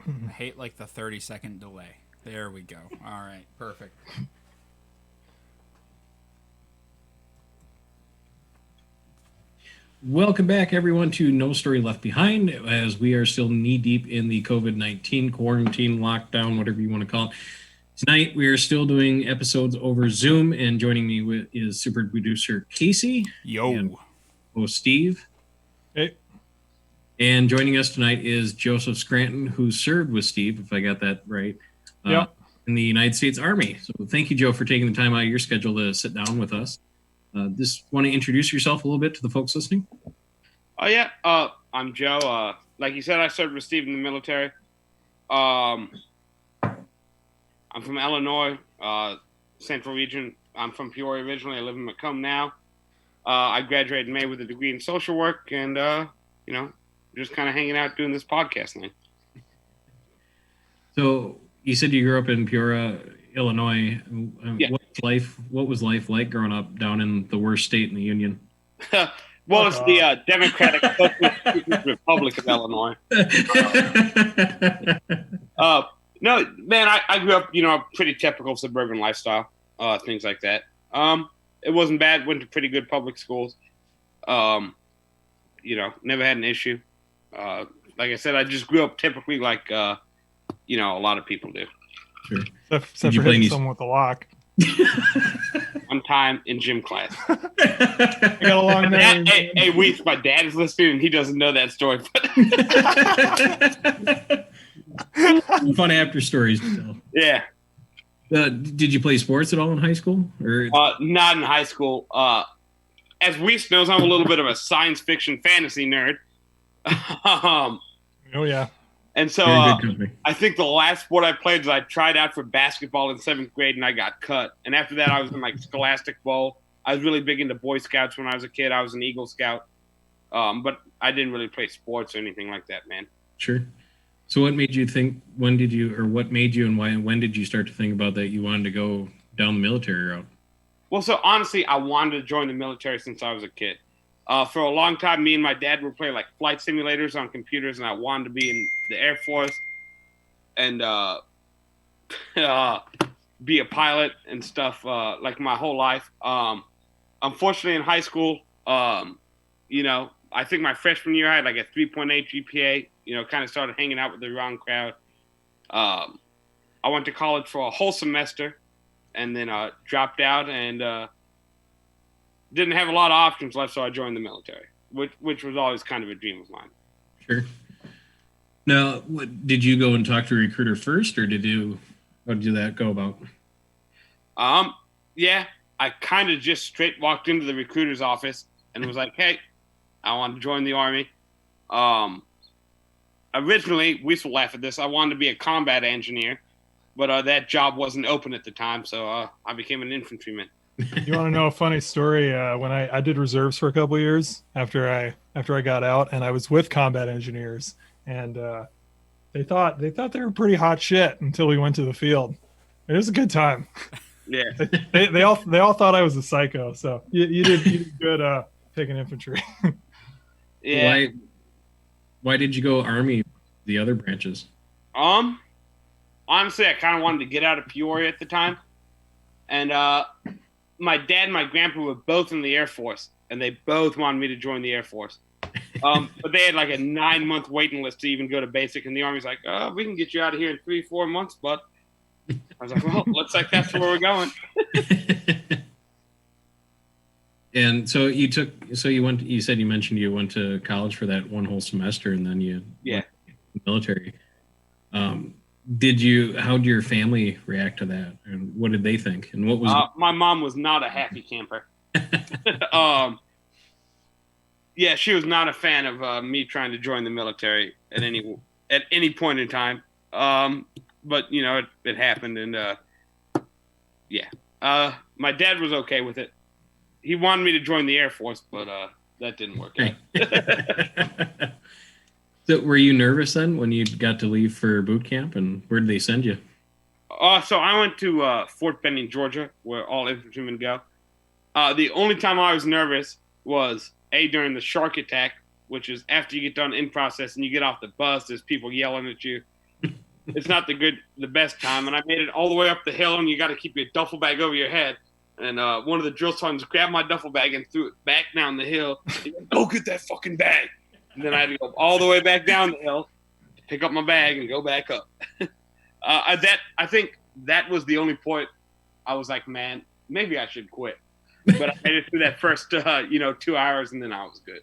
I hate like the 30-second delay. There we go. All right, perfect. Welcome back, everyone, to No Story Left Behind, as we are still knee-deep in the COVID-19 quarantine, lockdown, whatever you want to call it. Tonight, we are still doing episodes over Zoom, and joining me is super producer Casey. Yo. And host Steve. Hey. And joining us tonight is Joseph Scranton, who served with Steve, if I got that right, in the United States Army. So thank you, Joe, for taking the time out of your schedule to sit down with us. Just want to introduce yourself a little bit to the folks listening? Oh, yeah. I'm Joe. Like you said, I served with Steve in the military. I'm from Illinois, Central Region. I'm from Peoria originally. I live in Macomb now. I graduated in May with a degree in social work and, just kind of hanging out doing this podcast thing. So you said you grew up in Peoria, Illinois. Yeah. What was life like growing up down in the worst state in the Union? Well, it's the Democratic Socialist Republic of Illinois. No, man, I grew up, a pretty typical suburban lifestyle, things like that. It wasn't bad. Went to pretty good public schools. Never had an issue. Like I said, I just grew up typically like, a lot of people do. Sure. Except for hitting someone with a lock. One time in gym class. I got a long memory. Hey, Weeth, my dad is listening and he doesn't know that story. Fun after stories to tell. Yeah. Did you play sports at all in high school? Or not in high school. As Weeth knows, I'm a little bit of a science fiction fantasy nerd. Oh, yeah. And so I think the last sport I played is I tried out for basketball in 7th grade and I got cut. And after that, I was in like Scholastic Bowl. I was really big into Boy Scouts when I was a kid. I was an Eagle Scout. But I didn't really play sports or anything like that, man. Sure. So what made you think, when did you start to think about that you wanted to go down the military route? Well, so honestly, I wanted to join the military since I was a kid. For a long time, me and my dad were playing like flight simulators on computers, and I wanted to be in the Air Force and be a pilot and stuff like my whole life. Unfortunately, in high school, I think my freshman year I had like a 3.8 GPA. Kind of started hanging out with the wrong crowd. I went to college for a whole semester and then dropped out and didn't have a lot of options left, so I joined the military, which was always kind of a dream of mine. Sure. Now, did you go and talk to a recruiter first, or how did that go about? Yeah, I kind of just straight walked into the recruiter's office and was like, hey, I want to join the Army. Originally, we will laugh at this, I wanted to be a combat engineer, but that job wasn't open at the time, so I became an infantryman. You want to know a funny story? When I did reserves for a couple of years after I got out, and I was with combat engineers, and they thought they were pretty hot shit until we went to the field. It was a good time. Yeah, they all thought I was a psycho. So you did good taking infantry. Yeah. Why did you go Army? The other branches. Honestly, I kind of wanted to get out of Peoria at the time, and my dad and my grandpa were both in the Air Force, and they both wanted me to join the Air Force. But they had like a 9-month waiting list to even go to basic, and the Army's like, we can get you out of here in 3-4 months, bud. I was like, well, looks like that's where we're going. And so you mentioned you went to college for that one whole semester, and then you went to the military. How did your family react to that, and what did they think? And what was my mom was not a happy camper. Yeah, she was not a fan of me trying to join the military at any point in time. But it happened, and my dad was okay with it. He wanted me to join the Air Force, but that didn't work out. So were you nervous then when you got to leave for boot camp, and where did they send you? So I went to Fort Benning, Georgia, where all infantrymen go. The only time I was nervous was during the shark attack, which is after you get done in process and you get off the bus, there's people yelling at you. it's not the best time. And I made it all the way up the hill, and you got to keep your duffel bag over your head. And one of the drill sergeants grabbed my duffel bag and threw it back down the hill. He went, "Go get that fucking bag." And then I had to go all the way back down the hill, pick up my bag, and go back up. I think that was the only point I was like, man, maybe I should quit. But I made it through that first, 2 hours, and then I was good.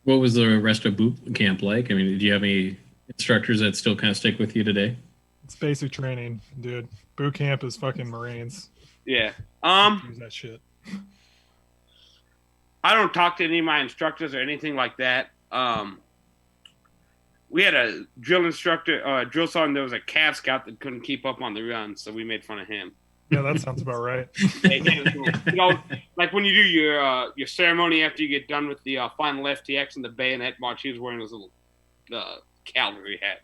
What was the rest of boot camp like? I mean, did you have any instructors that still kind of stick with you today? It's basic training, dude. Boot camp is fucking Marines. Yeah. Use that shit. I don't talk to any of my instructors or anything like that. We had a drill instructor, drill sergeant. There was a Cav Scout that couldn't keep up on the run, so we made fun of him. Yeah, that sounds about right. Like when you do your ceremony after you get done with the final FTX and the bayonet march, he was wearing his little cavalry hat.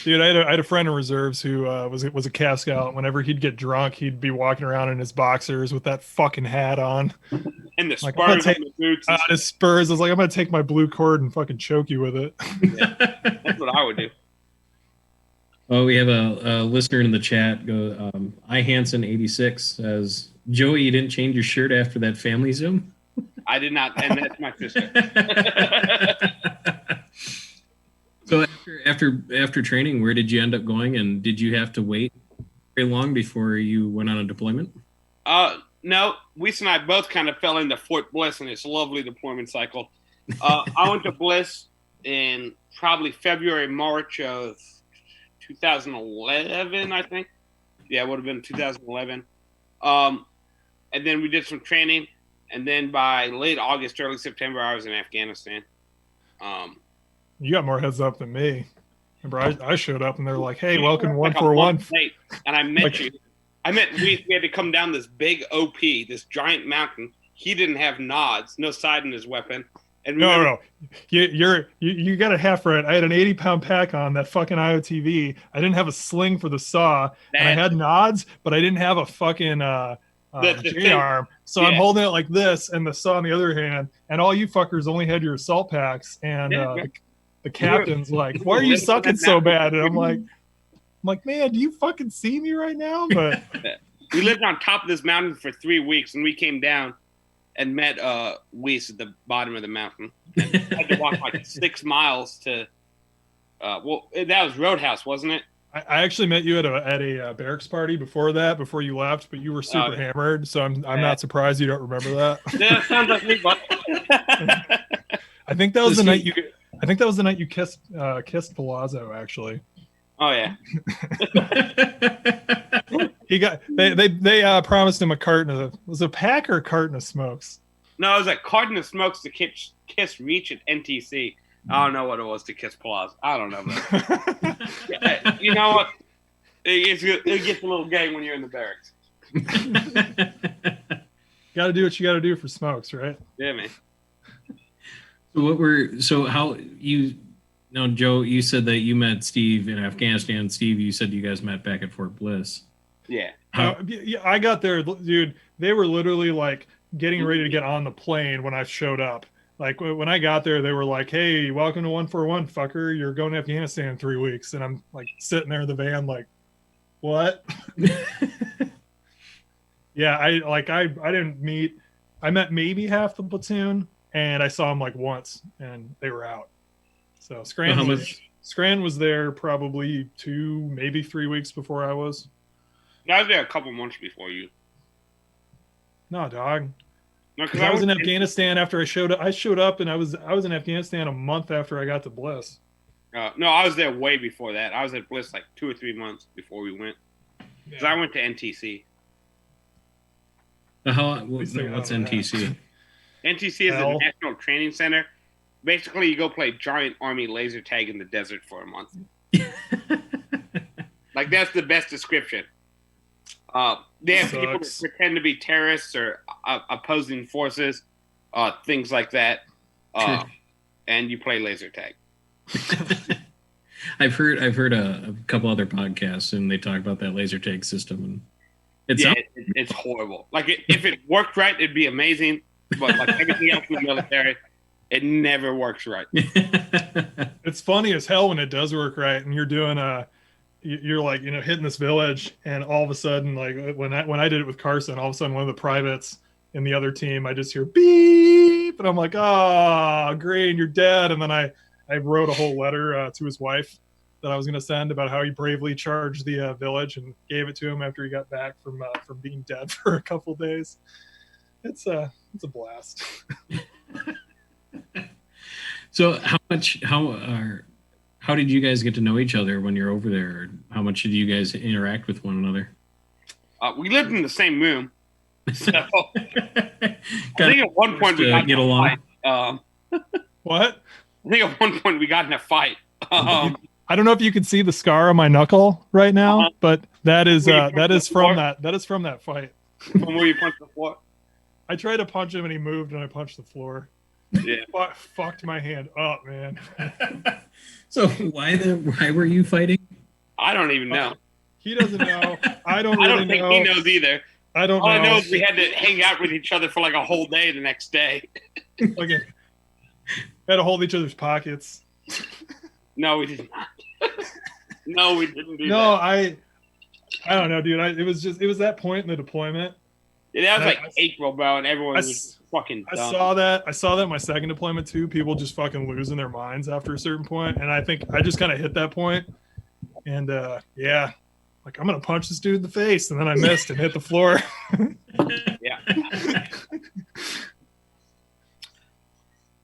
Dude, I had a friend in reserves who was a Cav Scout. Whenever he'd get drunk, he'd be walking around in his boxers with that fucking hat on. And the spurs and the boots. His spurs. I was like, I'm going to take my blue cord and fucking choke you with it. Yeah, that's what I would do. Oh, we have a listener in the chat. I Hanson 86 says, Joey, you didn't change your shirt after that family Zoom? I did not, and that's my sister. So after training, where did you end up going, and did you have to wait very long before you went on a deployment? No, Weiss and I both kind of fell into Fort Bliss in this lovely deployment cycle. I went to Bliss in probably February, March of 2011, I think. Yeah, it would have been 2011. And then we did some training, and then by late August, early September, I was in Afghanistan. You got more heads up than me. Remember, I showed up and they're like, "Hey, welcome to 141." And I met you. We had to come down this big OP, this giant mountain. He didn't have nods, no sight in his weapon. And no. You got it half right. I had an 80-pound pack on that fucking IOTV. I didn't have a sling for the saw, and I had nods, but I didn't have a fucking J-arm. So yeah. I'm holding it like this, and the saw on the other hand, and all you fuckers only had your assault packs, and the captain's like, "Why are you sucking so bad?" And I'm like, "Man, do you fucking see me right now?" But we lived on top of this mountain for 3 weeks, and we came down and met Weiss at the bottom of the mountain. And I had to walk like 6 miles to. That was Roadhouse, wasn't it? I actually met you at a barracks party before you left, but you were super hammered, so I'm not surprised you don't remember that. Yeah, sounds like me, but I think that was the night you kissed Palazzo, actually. Oh yeah. They promised him a carton of, was it a pack or a carton of smokes? No, it was a carton of smokes to kiss Reach at NTC. I don't know what it was to kiss Palazzo. I don't know. You know what? It gets a little gay when you're in the barracks. Got to do what you got to do for smokes, right? Yeah, man. Joe, you said that you met Steve in Afghanistan. Steve, you said you guys met back at Fort Bliss. Yeah. Yeah, I got there, dude. They were literally like getting ready to get on the plane when I showed up. Like when I got there, they were like, "Hey, welcome to 141, fucker. You're going to Afghanistan in 3 weeks." And I'm like sitting there in the van, like, "What?" Yeah, I met maybe half the platoon, and I saw them like once, and they were out. So Scranton was there probably 2, maybe 3 weeks before I was. I was there a couple months before you. No, dog. No, because I was in Afghanistan after I showed up. I showed up, and I was in Afghanistan a month after I got to Bliss. No, I was there way before that. I was at Bliss like 2 or 3 months before we went. Because I went to NTC. What's NTC? NTC is the National Training Center. Basically, you go play giant army laser tag in the desert for a month. Like, that's the best description. They have people that pretend to be terrorists or opposing forces, things like that. And you play laser tag. I've heard a couple other podcasts, and they talk about that laser tag system, and it's horrible. Like if it worked right, it'd be amazing. But like everything else in the military, It never works right. It's funny as hell when it does work right, and you're doing you're like, hitting this village, and all of a sudden, like when I did it with Carson, all of a sudden one of the privates in the other team, I just hear beep, and I'm like, oh, Green, you're dead. And then I wrote a whole letter to his wife that I was going to send about how he bravely charged the village, and gave it to him after he got back from being dead for a couple days. It's a blast. So how did you guys get to know each other when you're over there? How much did you guys interact with one another? We lived in the same room. So I think at one point we got get along. What? I think at one point we got in a fight. I don't know if you can see the scar on my knuckle right now, but that is from that fight. From where you punched the floor. I tried to punch him and he moved, and I punched the floor. Yeah. Fucked my hand up, man. So why were you fighting? I don't even know. He doesn't know. I don't think know. he knows either. I don't know. All I know is we had to hang out with each other for like a whole day the next day. Okay. Had to hold each other's pockets. No, we did not. No, we didn't do No, that. I don't know, dude. It was that point in the deployment. Yeah, that was like April, bro, and everyone was fucking dumb. I saw that in my second deployment too. People just fucking losing their minds after a certain point, and I think I just kind of hit that point, and yeah, like I'm gonna punch this dude in the face, and then I missed and hit the floor. Yeah.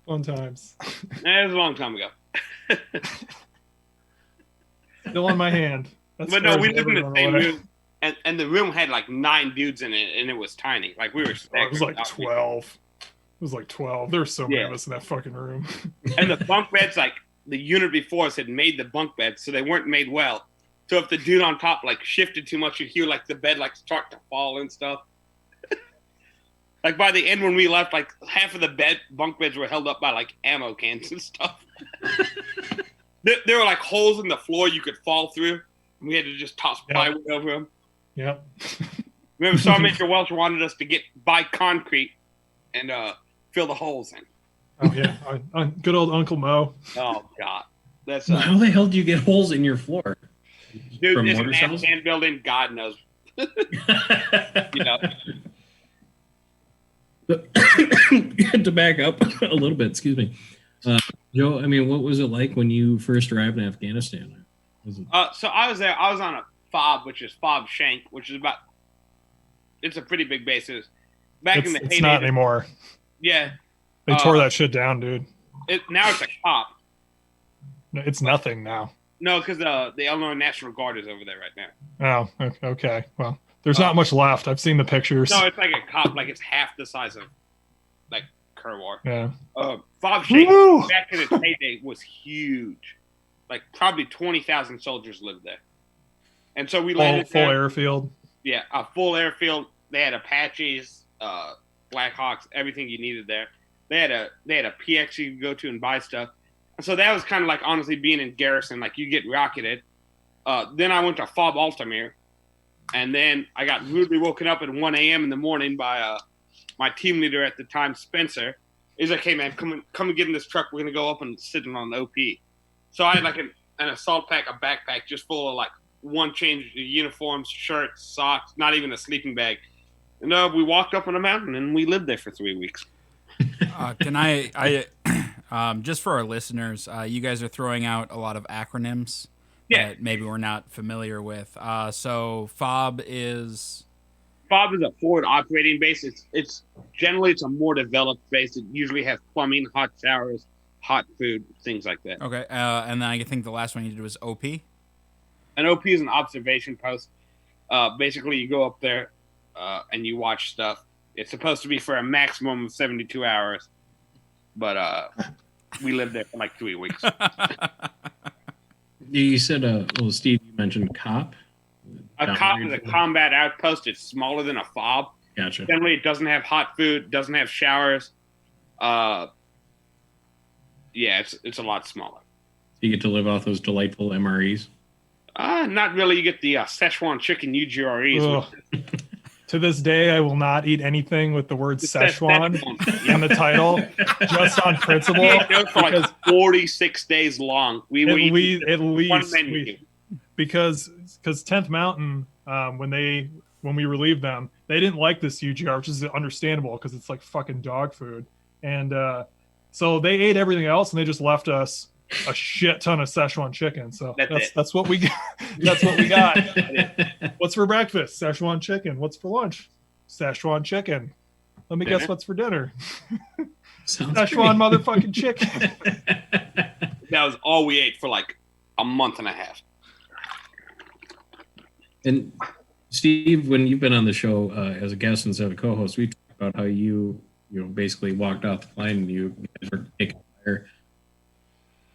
Fun times. It was a long time ago. Still on my hand. But no, we lived in the same room, and the room had like 9 dudes in it, and it was tiny. Like we were. It was like 12. It was like 12. There were so many of us in that fucking room. And the bunk beds, like the unit before us had made the bunk beds, so they weren't made well. So if the dude on top like shifted too much, you'd hear like the bed like start to fall and stuff. Like by the end when we left, like half of the bunk beds were held up by like ammo cans and stuff. There were like holes in the floor you could fall through. We had to just toss plywood over them. Yep. Remember, Sergeant Major Welch wanted us to buy concrete and fill the holes in. Oh yeah, good old Uncle Mo. Oh God, that's how the hell do you get holes in your floor? Dude, From this mortar man cells? hand building, God knows. You know. To back up a little bit, excuse me, Joe. I mean, what was it like when you first arrived in Afghanistan? So I was there. I was on a FOB, which is FOB Shank, which is it's a pretty big base. Back in the heyday. It's not anymore. Yeah. They tore that shit down, dude. Now it's a COP. No, it's nothing now. No, because the Illinois National Guard is over there right now. Oh, okay. Well, there's not much left. I've seen the pictures. No, it's like a COP. Like it's half the size of like Kerr. Yeah. FOB Shank back in its heyday was huge. Like probably 20,000 soldiers lived there. And so we landed full airfield. Yeah, a full airfield. They had Apaches, Blackhawks, everything you needed there. They had a PX you could go to and buy stuff. And so that was kind of like honestly being in garrison. Like you get rocketed. Then I went to FOB Altamere, and then I got rudely woken up at 1 a.m. in the morning by my team leader at the time, Spencer. He's like, "Hey man, come and get in this truck. We're gonna go up and sit on the OP." So I had like an assault pack, a backpack just full of like one change of uniforms, shirts, socks, not even a sleeping bag. And we walked up on a mountain and we lived there for 3 weeks. Can I just for our listeners, you guys are throwing out a lot of acronyms that maybe we're not familiar with. So FOB is a forward operating base. It's generally a more developed base. It usually has plumbing, hot showers, hot food, things like that. Okay, and then I think the last one you did was OP. An OP is an observation post. Basically, you go up there and you watch stuff. It's supposed to be for a maximum of 72 hours, but we lived there for like 3 weeks. You said, Steve, you mentioned COP. A COP is a combat outpost. It's smaller than a FOB. Gotcha. Generally, it doesn't have hot food, doesn't have showers. It's a lot smaller. You get to live off those delightful MREs. Not really. You get the Szechuan chicken UGREs. To this day, I will not eat anything with the word Szechuan Yeah. in the title, just on principle. We ate those for like 46 days long. We were eating At one least menu. because 10th Mountain, when we relieved them, they didn't like this UGR, which is understandable because it's like fucking dog food. And so they ate everything else, and they just left us a shit ton of Szechuan chicken. So that's what we got. That's what we got. What's for breakfast? Szechuan chicken. What's for lunch? Szechuan chicken. Let me guess what's for dinner. Szechuan motherfucking chicken. That was all we ate for like a month and a half. And Steve, when you've been on the show as a guest instead of a co-host, we talked about how you basically walked off the plane and you guys were taking fire.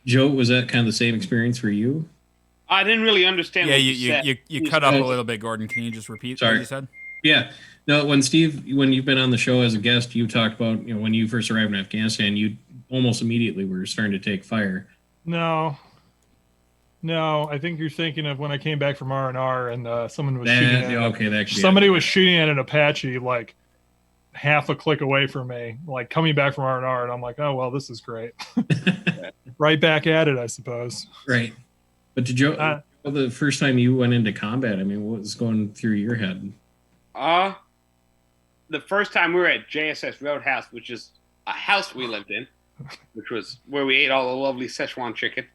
Joe, was that kind of the same experience for you? I didn't really understand. Yeah, you cut up a little bit, Gordon. Can you just repeat what you said? Yeah. No, when you've been on the show as a guest, you talked about when you first arrived in Afghanistan, you almost immediately were starting to take fire. No, I think you're thinking of when I came back from R&R and someone was shooting at somebody was shooting at an Apache like half a click away from me, like coming back from R&R, and I'm like, oh well, this is great. Right back at it, I suppose. Right. But did Joe, the first time you went into combat, I mean, what was going through your head? The first time we were at JSS Roadhouse, which is a house we lived in, which was where we ate all the lovely Szechuan chicken.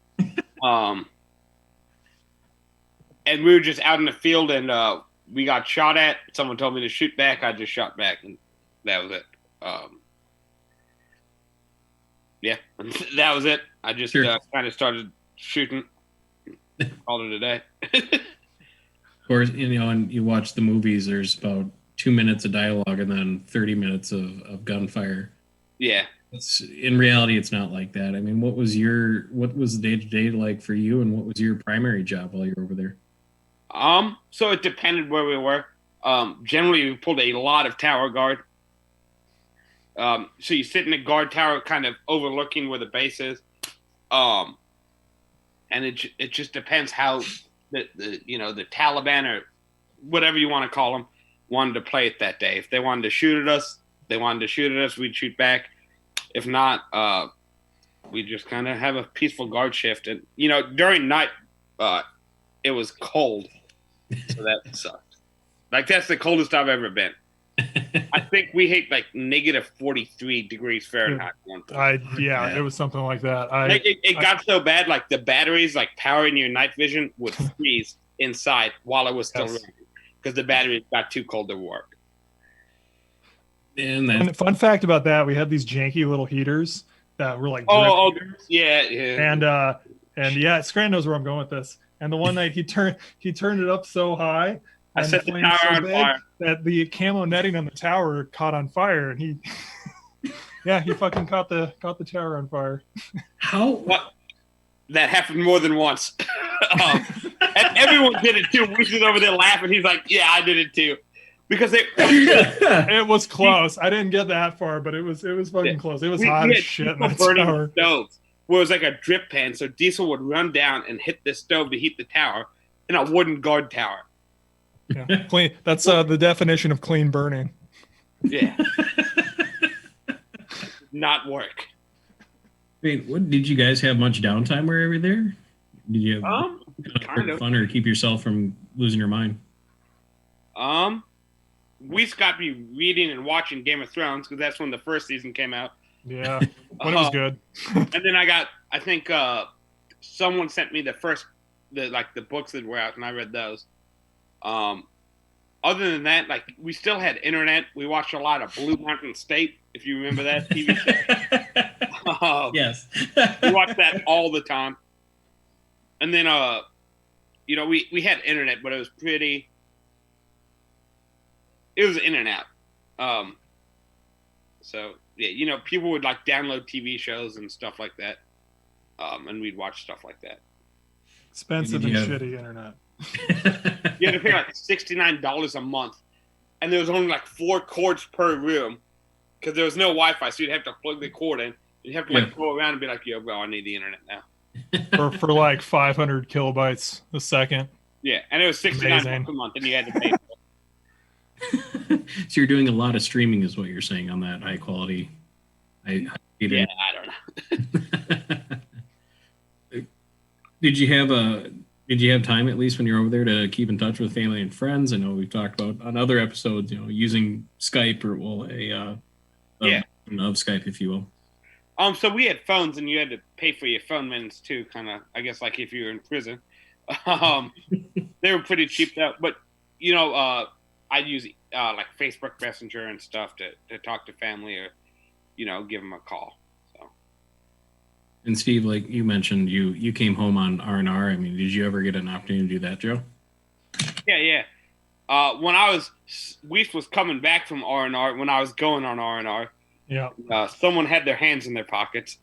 And we were just out in the field, and we got shot at. Someone told me to shoot back. I just shot back, and that was it. Yeah, that was it. I just kind of started shooting. Called it a day. Of course, and you watch the movies, there's about 2 minutes of dialogue and then 30 minutes of gunfire. Yeah. In reality, it's not like that. I mean, what was the day-to-day like for you, and what was your primary job while you were over there? So it depended where we were. Generally, we pulled a lot of tower guard. So you sit in a guard tower kind of overlooking where the base is. And it just depends how the Taliban or whatever you want to call them wanted to play it that day. If they wanted to shoot at us, we'd shoot back. If not, we just kind of have a peaceful guard shift. And, during night, it was cold. So that sucked. Like, that's the coldest I've ever been. I think we hit like negative 43 degrees Fahrenheit. It was something like that. It got so bad, like the batteries, like powering your night vision, would freeze inside while it was still running because the batteries got too cold to work. And fun fact about that, we had these janky little heaters that were like heaters. Yeah. And Scranton knows where I'm going with this. And the one night he turned it up so high. I set the tower on fire. That the camo netting on the tower caught on fire, and he fucking caught the tower on fire. What? That happened more than once. And everyone did it too. We stood over there laughing. He's like, "Yeah, I did it too," because it was close. I didn't get that far, but it was fucking close. It was hot as shit in that tower. Stoves, where it was like a drip pan, so diesel would run down and hit the stove to heat the tower in a wooden guard tower. Yeah, clean. That's the definition of clean burning. Yeah. Not work. Wait, did you guys have much downtime while you were there? Did you have kind of fun or keep yourself from losing your mind? We got me reading and watching Game of Thrones because that's when the first season came out. Yeah, when it was good. And then I think someone sent me the books that were out, and I read those. Other than that, like, we still had internet. We watched a lot of Blue Mountain State, if you remember that TV show. Yes. We watched that all the time. And then, we had internet, but it was in and out. So, yeah, people would, like, download TV shows and stuff like that. And we'd watch stuff like that. Expensive and shitty internet. You had to pay like $69 a month, and there was only like 4 cords per room because there was no Wi-Fi, so you'd have to plug the cord in. You'd have to go around and be like, "Yo, bro, I need the internet now." for like 500 kilobytes a second. Yeah, and it was $69 a month, and you had to pay for it. So you're doing a lot of streaming, is what you're saying on that high quality. I don't know. Did you have time at least when you're over there to keep in touch with family and friends? I know we've talked about on other episodes, using Skype or of Skype, if you will. So we had phones, and you had to pay for your phone minutes too. Kind of, I guess, like if you were in prison. They were pretty cheap though, but I'd use like Facebook Messenger and stuff to talk to family or give them a call. So. And Steve, like you mentioned, you came home on R&R. I mean, did you ever get an opportunity to do that, Joe? Yeah. When Weiss was coming back from R&R, when I was going on R&R, someone had their hands in their pockets.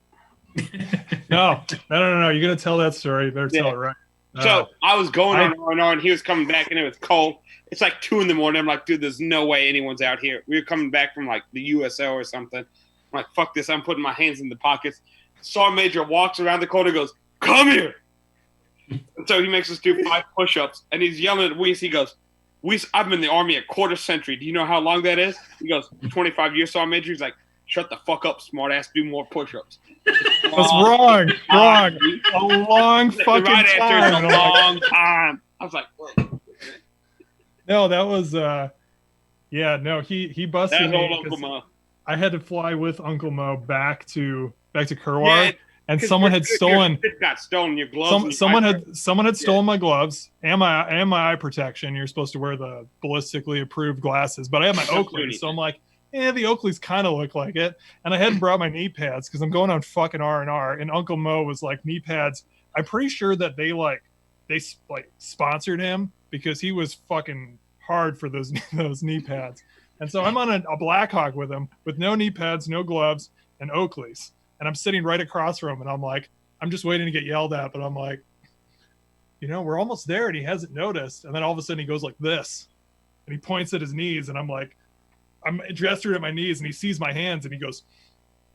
No. You're gonna tell that story. You better tell it right. So I was going on R&R, and he was coming back, and it was cold. It's like 2 a.m. I'm like, dude, there's no way anyone's out here. We were coming back from like the USO or something. I'm like, fuck this. I'm putting my hands in the pockets. Sergeant Major walks around the corner and goes, come here. And so he makes us do 5 push-ups, and he's yelling at Weiss. He goes, Weiss, I've been in the Army a quarter century. Do you know how long that is? He goes, 25 years, Sergeant Major. He's like, shut the fuck up, smart ass. Do more push-ups. That's wrong. A long fucking right time. After a long time. I was like, whoa. No, that was he busted That's me. old Uncle Mo. I had to fly with Uncle Mo back to Kerwar, and someone had stolen. It got stolen. Your gloves. Someone had stolen my gloves and my eye protection. You're supposed to wear the ballistically approved glasses, but I had my Oakleys, so I'm like, the Oakleys kind of look like it. And I hadn't brought my knee pads because I'm going on fucking R&R. And Uncle Mo was like, knee pads. I'm pretty sure that they sponsored him because he was fucking hard for those knee pads. And so I'm on a Blackhawk with him with no knee pads, no gloves, and Oakleys. And I'm sitting right across from him. And I'm like, I'm just waiting to get yelled at. But I'm like, we're almost there. And he hasn't noticed. And then all of a sudden he goes like this. And he points at his knees. And I'm like, I'm gesturing at my knees, and he sees my hands, and he goes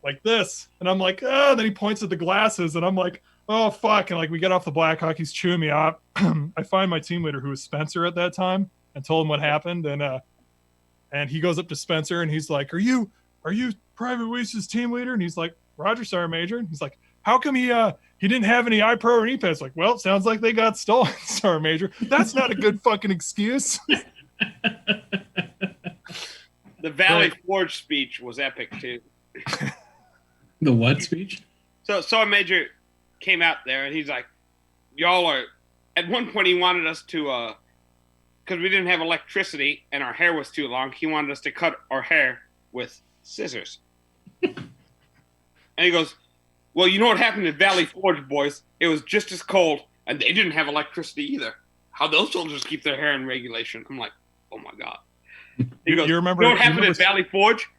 like this, and I'm like, oh. And then he points at the glasses, and I'm like, oh fuck. And like we get off the Blackhawk, he's chewing me out. I find my team leader, who was Spencer at that time, and told him what happened, and he goes up to Spencer, and he's like, are you Private Weiss's team leader? And he's like, Roger, Sergeant Major. And he's like, how come he didn't have any iPro or knee pads? Like, well, it sounds like they got stolen, Sergeant Major. That's not a good fucking excuse. The Valley Forge speech was epic too. The what speech? So Sergeant Major came out there, and he's like, y'all are, at one point he wanted us to, because we didn't have electricity and our hair was too long, he wanted us to cut our hair with scissors. And he goes, well, you know what happened at Valley Forge, boys? It was just as cold, and they didn't have electricity either. How those soldiers keep their hair in regulation? I'm like, oh my God. He goes, you remember what happened at Valley Forge?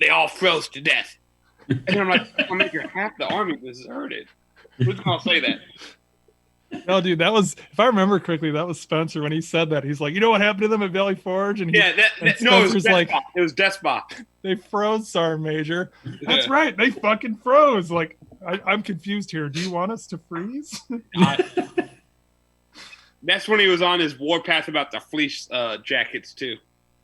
They all froze to death. And I'm like, half the army deserted. Who's going to say that? No, dude, that was, if I remember correctly, that was Spencer when he said that. He's like, you know what happened to them at Valley Forge? And it was like, it was Despot. They froze, Sergeant Major. That's right. They fucking froze. Like, I'm confused here. Do you want us to freeze? That's when he was on his warpath about the fleece jackets too.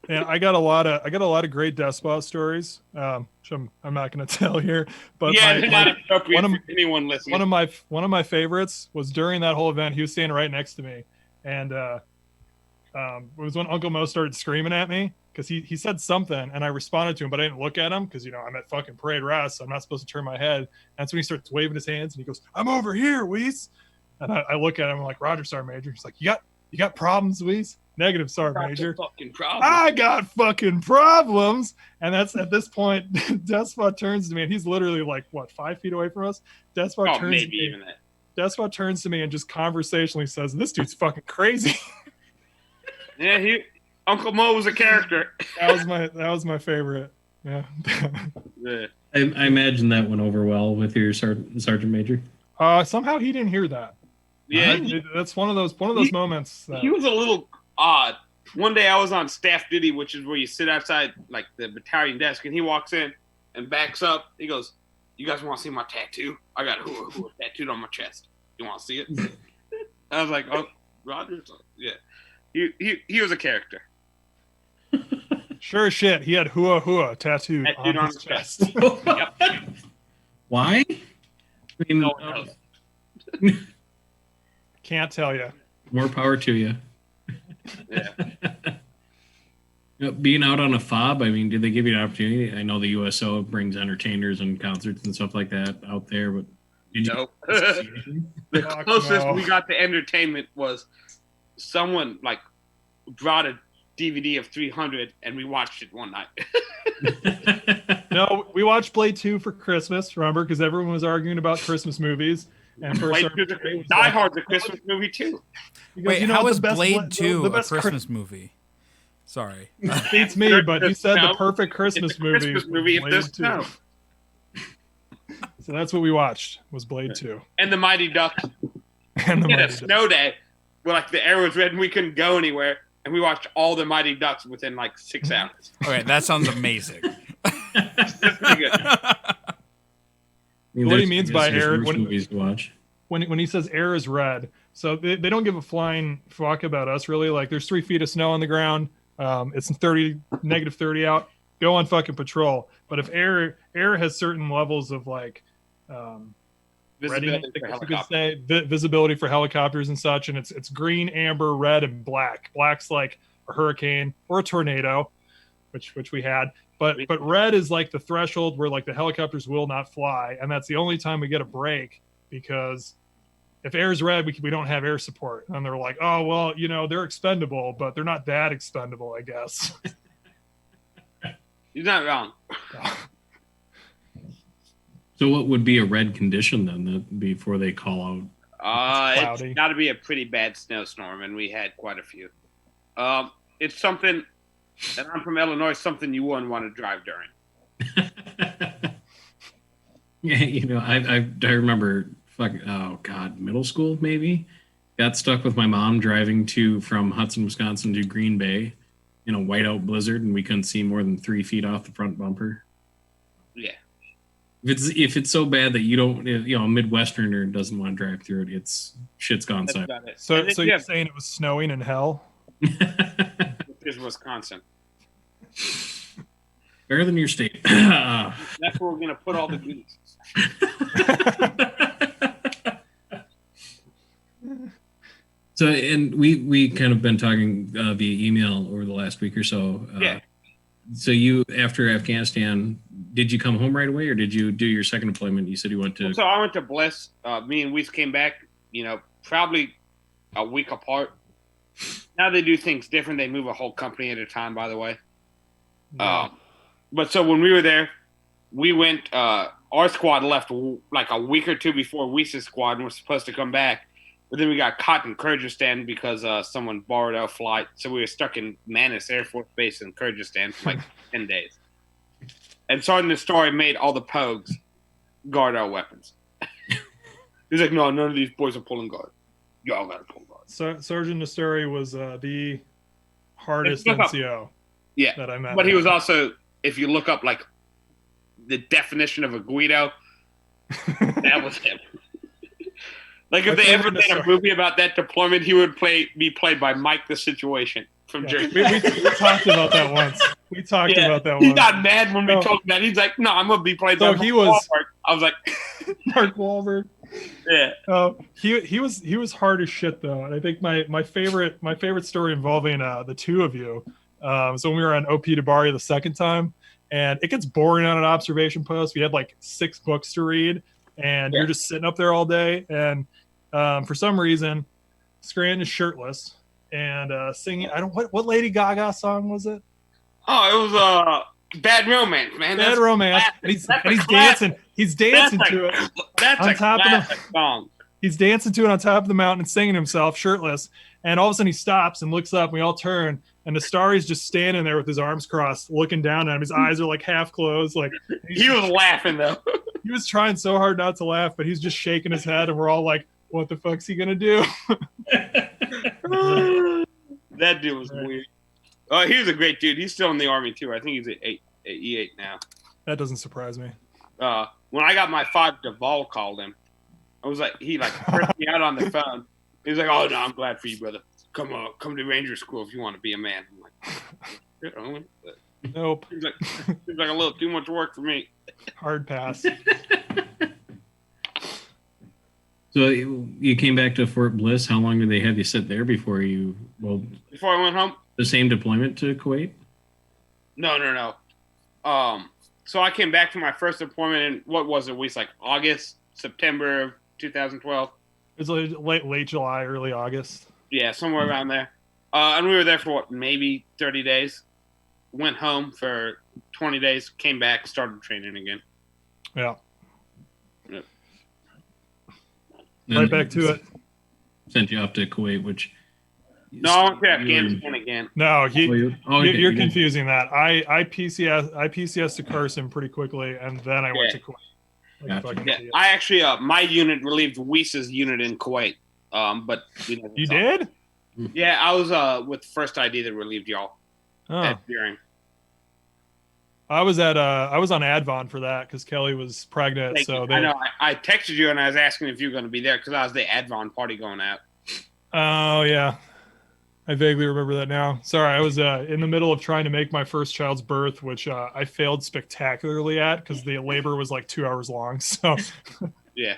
Yeah, I got a lot of great Despot stories, which I'm not going to tell here. But not appropriate for anyone listening. One of my favorites was during that whole event. He was standing right next to me, and it was when Uncle Mo started screaming at me because he said something, and I responded to him, but I didn't look at him because I'm at fucking parade rest, so I'm not supposed to turn my head. And that's when he starts waving his hands, and he goes, "I'm over here, Weiss." And I look at him, I'm like, "Roger, Sergeant Major." He's like, "You got problems, Weiss?" "Negative, Sergeant Major." "I got fucking problems." And that's at this point, Despot turns to me, and he's literally like, what, 5 feet away from us? Despot turns to me and just conversationally says, "This dude's fucking crazy." Yeah, Uncle Mo was a character. That was my favorite. Yeah. Yeah. I imagine that went over well with your Sergeant Major. Somehow he didn't hear that. Yeah, that's one of those moments. He was a little odd. One day I was on staff duty, which is where you sit outside like the battalion desk, and he walks in and backs up. He goes, "You guys want to see my tattoo? I got a hula tattooed on my chest. You want to see it?" I was like, "Oh, Roger." Yeah, he was a character. Sure as shit, he had hua hua tattooed on his chest. Yep. Why? I mean, No one knows. Can't tell you. more power to you. Yeah. Being out on a fob, I mean, did they give you an opportunity? I know the USO brings entertainers and concerts and stuff like that out there, but did you? Nope. See anything? The Fuck closest no. we got to entertainment was someone like brought a DVD of 300 and we watched it one night. No, we watched Blade 2 for Christmas, remember? Because everyone was arguing about Christmas movies. And for Blade some 2 reason, Die Hard's a Christmas movie too. because, Wait, you know, how the is best Blade Bla- 2 the a best Christmas movie? Sorry. Beats me, but you said the No, perfect Christmas It's a Christmas movie if Blade there's 2. snow. So that's what we watched, was Blade 2. And the Mighty Ducks. And the We had a Mighty snow day where like the air was red and we couldn't go anywhere. And we watched all the Mighty Ducks within like 6 hours. Okay, that sounds amazing. That's pretty good. I mean, What he there's- means I by guess there's air- worse when- movies to watch. when he says air is red, so they don't give a flying fuck about us really. Like there's 3 feet of snow on the ground. It's negative 30 out. Go on fucking patrol. But if air has certain levels of like readiness, Visibility for I guess you could helicopter. say, visibility for helicopters and such, and it's green, amber, red, and black. Black's like a hurricane or a tornado, which we had. But red is like the threshold where like the helicopters will not fly, and that's the only time we get a break, because if air is red, we don't have air support. And they're like, oh well, you know, they're expendable, but they're not that expendable, I guess. He's not wrong. So, what would be a red condition then that before they call out? cloudy. It's got to be a pretty bad snowstorm, and we had quite a few. It's something, and I'm from Illinois, something you wouldn't want to drive during. Yeah, you know, I remember middle school maybe. Got stuck with my mom driving from Hudson, Wisconsin to Green Bay in a whiteout blizzard, and we couldn't see more than 3 feet off the front bumper. Yeah. If it's so bad that you don't, you know, a Midwesterner doesn't want to drive through it, shit's gone That's silent. about it. So And then so you you're have- saying it was snowing in hell? Here's Wisconsin. Better than your state. That's where we're gonna put all the goodies. So, and we kind of been talking via email over the last week or so. Yeah. So you, after Afghanistan, did you come home right away, or did you do your second deployment? You said you went to. So I went to Bliss. Me and Weiss came back, you know, probably a week apart. Now they do things different. They move a whole company at a time, by the way. But so when we were there, we went, our squad left like a week or two before Weiss's squad and was supposed to come back. But then we got caught in Kyrgyzstan because someone borrowed our flight. So we were stuck in Manis Air Force Base in Kyrgyzstan for like 10 days. And Sergeant Nestori made all the pogues guard our weapons. He's like, no, none of these boys are pulling guard. Y'all got to pull guard. So Sergeant Nestori was the hardest Look up. NCO Yeah. that I met. But he was also, if you look up like the definition of a Guido, that was him. Like if That's they ever Sergeant made a Nestori. movie about that deployment, he would be played by Mike the Situation from Yeah, Jersey. we talked about that once. We talked Yeah. about that He once. got mad when we No. told him that. He's like, no, I'm going to be played So by he Mark was- Wahlberg. I was like, Mark Wahlberg. yeah. He was hard as shit though, and I think my favorite story involving the two of you. So when we were on OP Dabari the second time, and it gets boring on an observation post. We had like 6 books to read, and you're just sitting up there all day. And for some reason, Scranton is shirtless and singing. What Lady Gaga song was it? Oh, it was Bad Romance, man. Bad That's Romance. classic. And he's That's a dancing. classic. He's dancing That's to a- it. That's On a top of the- classic song. He's dancing to it on top of the mountain and singing himself shirtless. And all of a sudden he stops and looks up. And we all turn, and the star is just standing there with his arms crossed, looking down at him. His eyes are like half closed. Like He was laughing though. he was trying so hard not to laugh, but he's just shaking his head, and we're all like, "What the fuck's he gonna do?" That dude was weird. Oh, he was a great dude. He's still in the army too. I think he's at E8 now. That doesn't surprise me. When I got my 5, Duvall called him. I was like, he freaked me out on the phone. He was like, "Oh no, I'm glad for you, brother. Come to Ranger School if you want to be a man." I'm like, Nope. Seems like a little too much work for me. Hard pass. So you came back to Fort Bliss. How long did they have you sit there before Before I went home? The same deployment to Kuwait? No. So I came back from my first deployment in, what was it, weeks like August, September of 2012. It was late July, early August. Yeah, somewhere around there. And we were there for maybe 30 days. Went home for 20 days, came back, started training again. Yeah. Yep. Right back to it. Sent you off to Kuwait, which... No, I went to Afghanistan again. No, you're did. confusing that. I PCS to Carson pretty quickly, and then I went to Kuwait. Gotcha. Yeah, I actually, my unit relieved Weiss's unit in Kuwait. But you did? Yeah, I was with First ID that relieved y'all at Deering. I was on Advon for that because Kelly was pregnant. I know. I texted you and I was asking if you were going to be there because I was the Advon party going out. Oh yeah, I vaguely remember that now. Sorry, I was in the middle of trying to make my first child's birth, which I failed spectacularly at because the labor was like 2 hours long. So yeah.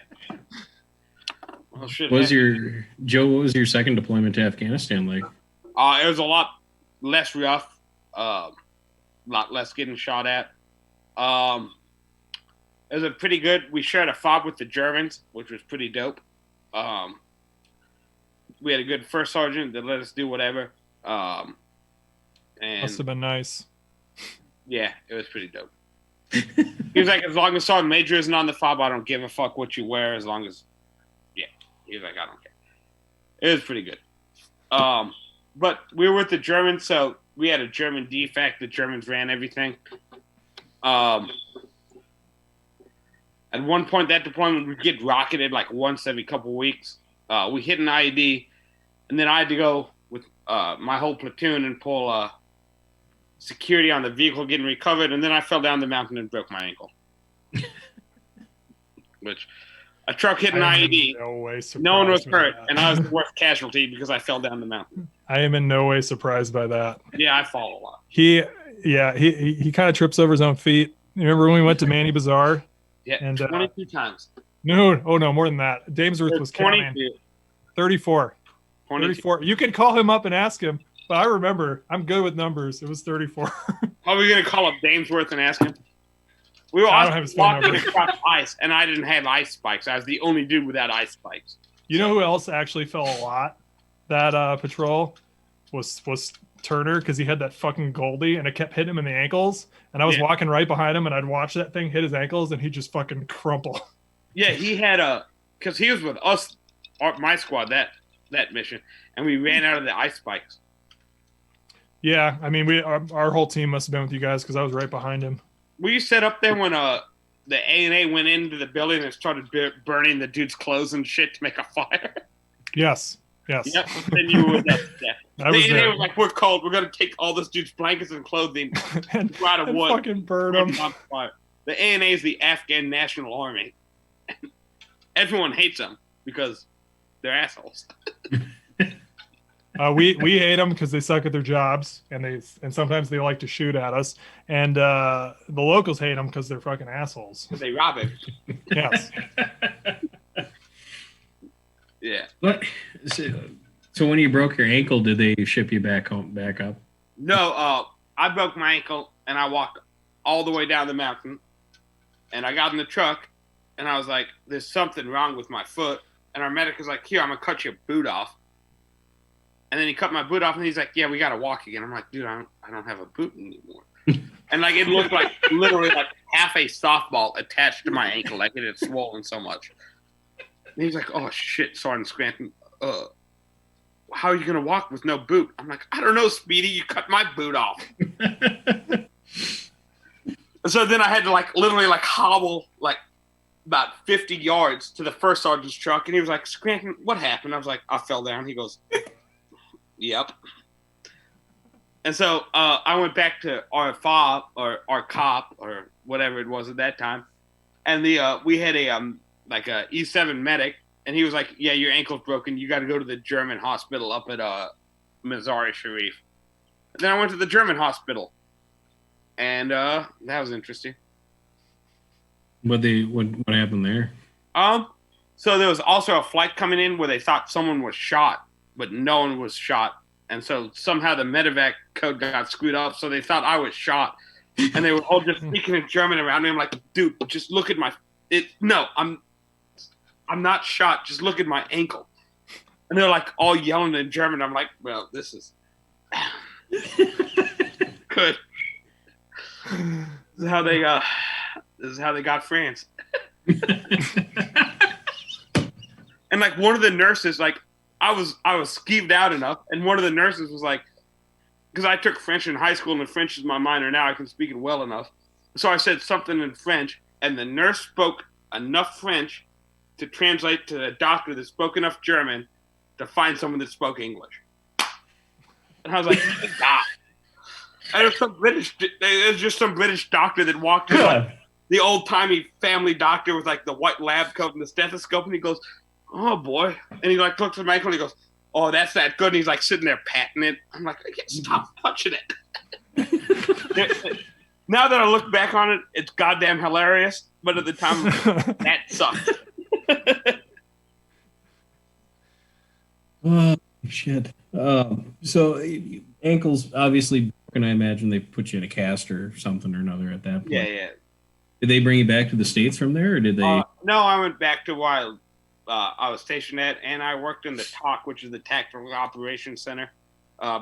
Well, shit, what was your second deployment to Afghanistan like? It was a lot less rough, a lot less getting shot at. It was a pretty good. We shared a fob with the Germans, which was pretty dope. We had a good first sergeant that let us do whatever. And must have been nice. Yeah, it was pretty dope. He was like, as long as Sergeant Major isn't on the fob, I don't give a fuck what you wear. As long as, yeah. He was like, I don't care. It was pretty good. But we were with the Germans, so we had a German defect. The Germans ran everything. At one point, that deployment would get rocketed like once every couple of weeks. We hit an IED, and then I had to go with my whole platoon and pull security on the vehicle getting recovered, and then I fell down the mountain and broke my ankle. Which, a truck hit an IED. No one was hurt, and I was the worst casualty because I fell down the mountain. I am in no way surprised by that. Yeah, I fall a lot. He kind of trips over his own feet. You remember when we went to Manny Bazaar? Yeah, and 22 times. No, more than that. Damesworth was counting. 34. 34. You can call him up and ask him, but I remember. I'm good with numbers. It was 34. Are we going to call up Damesworth and ask him? We were walking across ice, and I didn't have ice spikes. I was the only dude without ice spikes. You know who else actually fell a lot that patrol? Was Turner, because he had that fucking Goldie, and it kept hitting him in the ankles. And I was walking right behind him, and I'd watch that thing hit his ankles, and he'd just fucking crumple. Yeah, he had because he was with us, my squad, that mission, and we ran out of the ice spikes. Yeah, I mean, our whole team must have been with you guys because I was right behind him. Were you set up there when the A&A went into the building and started burning the dude's clothes and shit to make a fire? Yes. Yep. Then you were there. The A&A was like, we're cold. We're going to take all this dude's blankets and clothing and fucking burn them. The A&A is the Afghan National Army. Everyone hates them because they're assholes. We hate them because they suck at their jobs, and sometimes they like to shoot at us. And the locals hate them because they're fucking assholes. They rob it. Yes. Yeah. What? So when you broke your ankle, did they ship you back up? No. I broke my ankle and I walked all the way down the mountain, and I got in the truck, and I was like, "There's something wrong with my foot." And our medic was like, "Here, I'm gonna cut your boot off." And then he cut my boot off, and he's like, "Yeah, we gotta walk again." I'm like, "Dude, I don't have a boot anymore." And like it looked like literally like half a softball attached to my ankle, like it had swollen so much. And he's like, "Oh shit, Sergeant Scranton, how are you gonna walk with no boot?" I'm like, "I don't know, Speedy. You cut my boot off." So then I had to like literally like hobble like about 50 yards to the first sergeant's truck, and he was like, "Scranton, what happened?" I was like, "I fell down." He goes, "Yep." And so I went back to our fob or our cop or whatever it was at that time, and we had a like a E7 medic, and he was like, "Yeah, your ankle's broken. You got to go to the German hospital up at Mazar-e Sharif." And then I went to the German hospital, and that was interesting. What happened there? So there was also a flight coming in where they thought someone was shot, but no one was shot, and so somehow the medevac code got screwed up. So they thought I was shot, and they were all just speaking in German around me. I'm like, dude, just look at no, I'm not shot. Just look at my ankle. And they're like all yelling in German. I'm like, well, this is good. This is how they got France. And like one of the nurses, like I was skeeved out enough, and one of the nurses was like, because I took French in high school and French is my minor now, I can speak it well enough. So I said something in French, and the nurse spoke enough French to translate to the doctor that spoke enough German to find someone that spoke English. And I was like, God. And it was just some British doctor that walked in, like the old-timey family doctor with like the white lab coat and the stethoscope, and he goes, oh boy. And he like looks at my ankle and he goes, oh, that's that good. And he's like sitting there patting it. I'm like, I can't stop touching it. Now that I look back on it, it's goddamn hilarious. But at the time, that sucked. Oh, shit. So ankles obviously broken. I imagine they put you in a cast or something or another at that point. Yeah. Did they bring you back to the States from there, or did they? No, I went back to where I was stationed at, and I worked in the TOC, which is the Tactical Operations Center.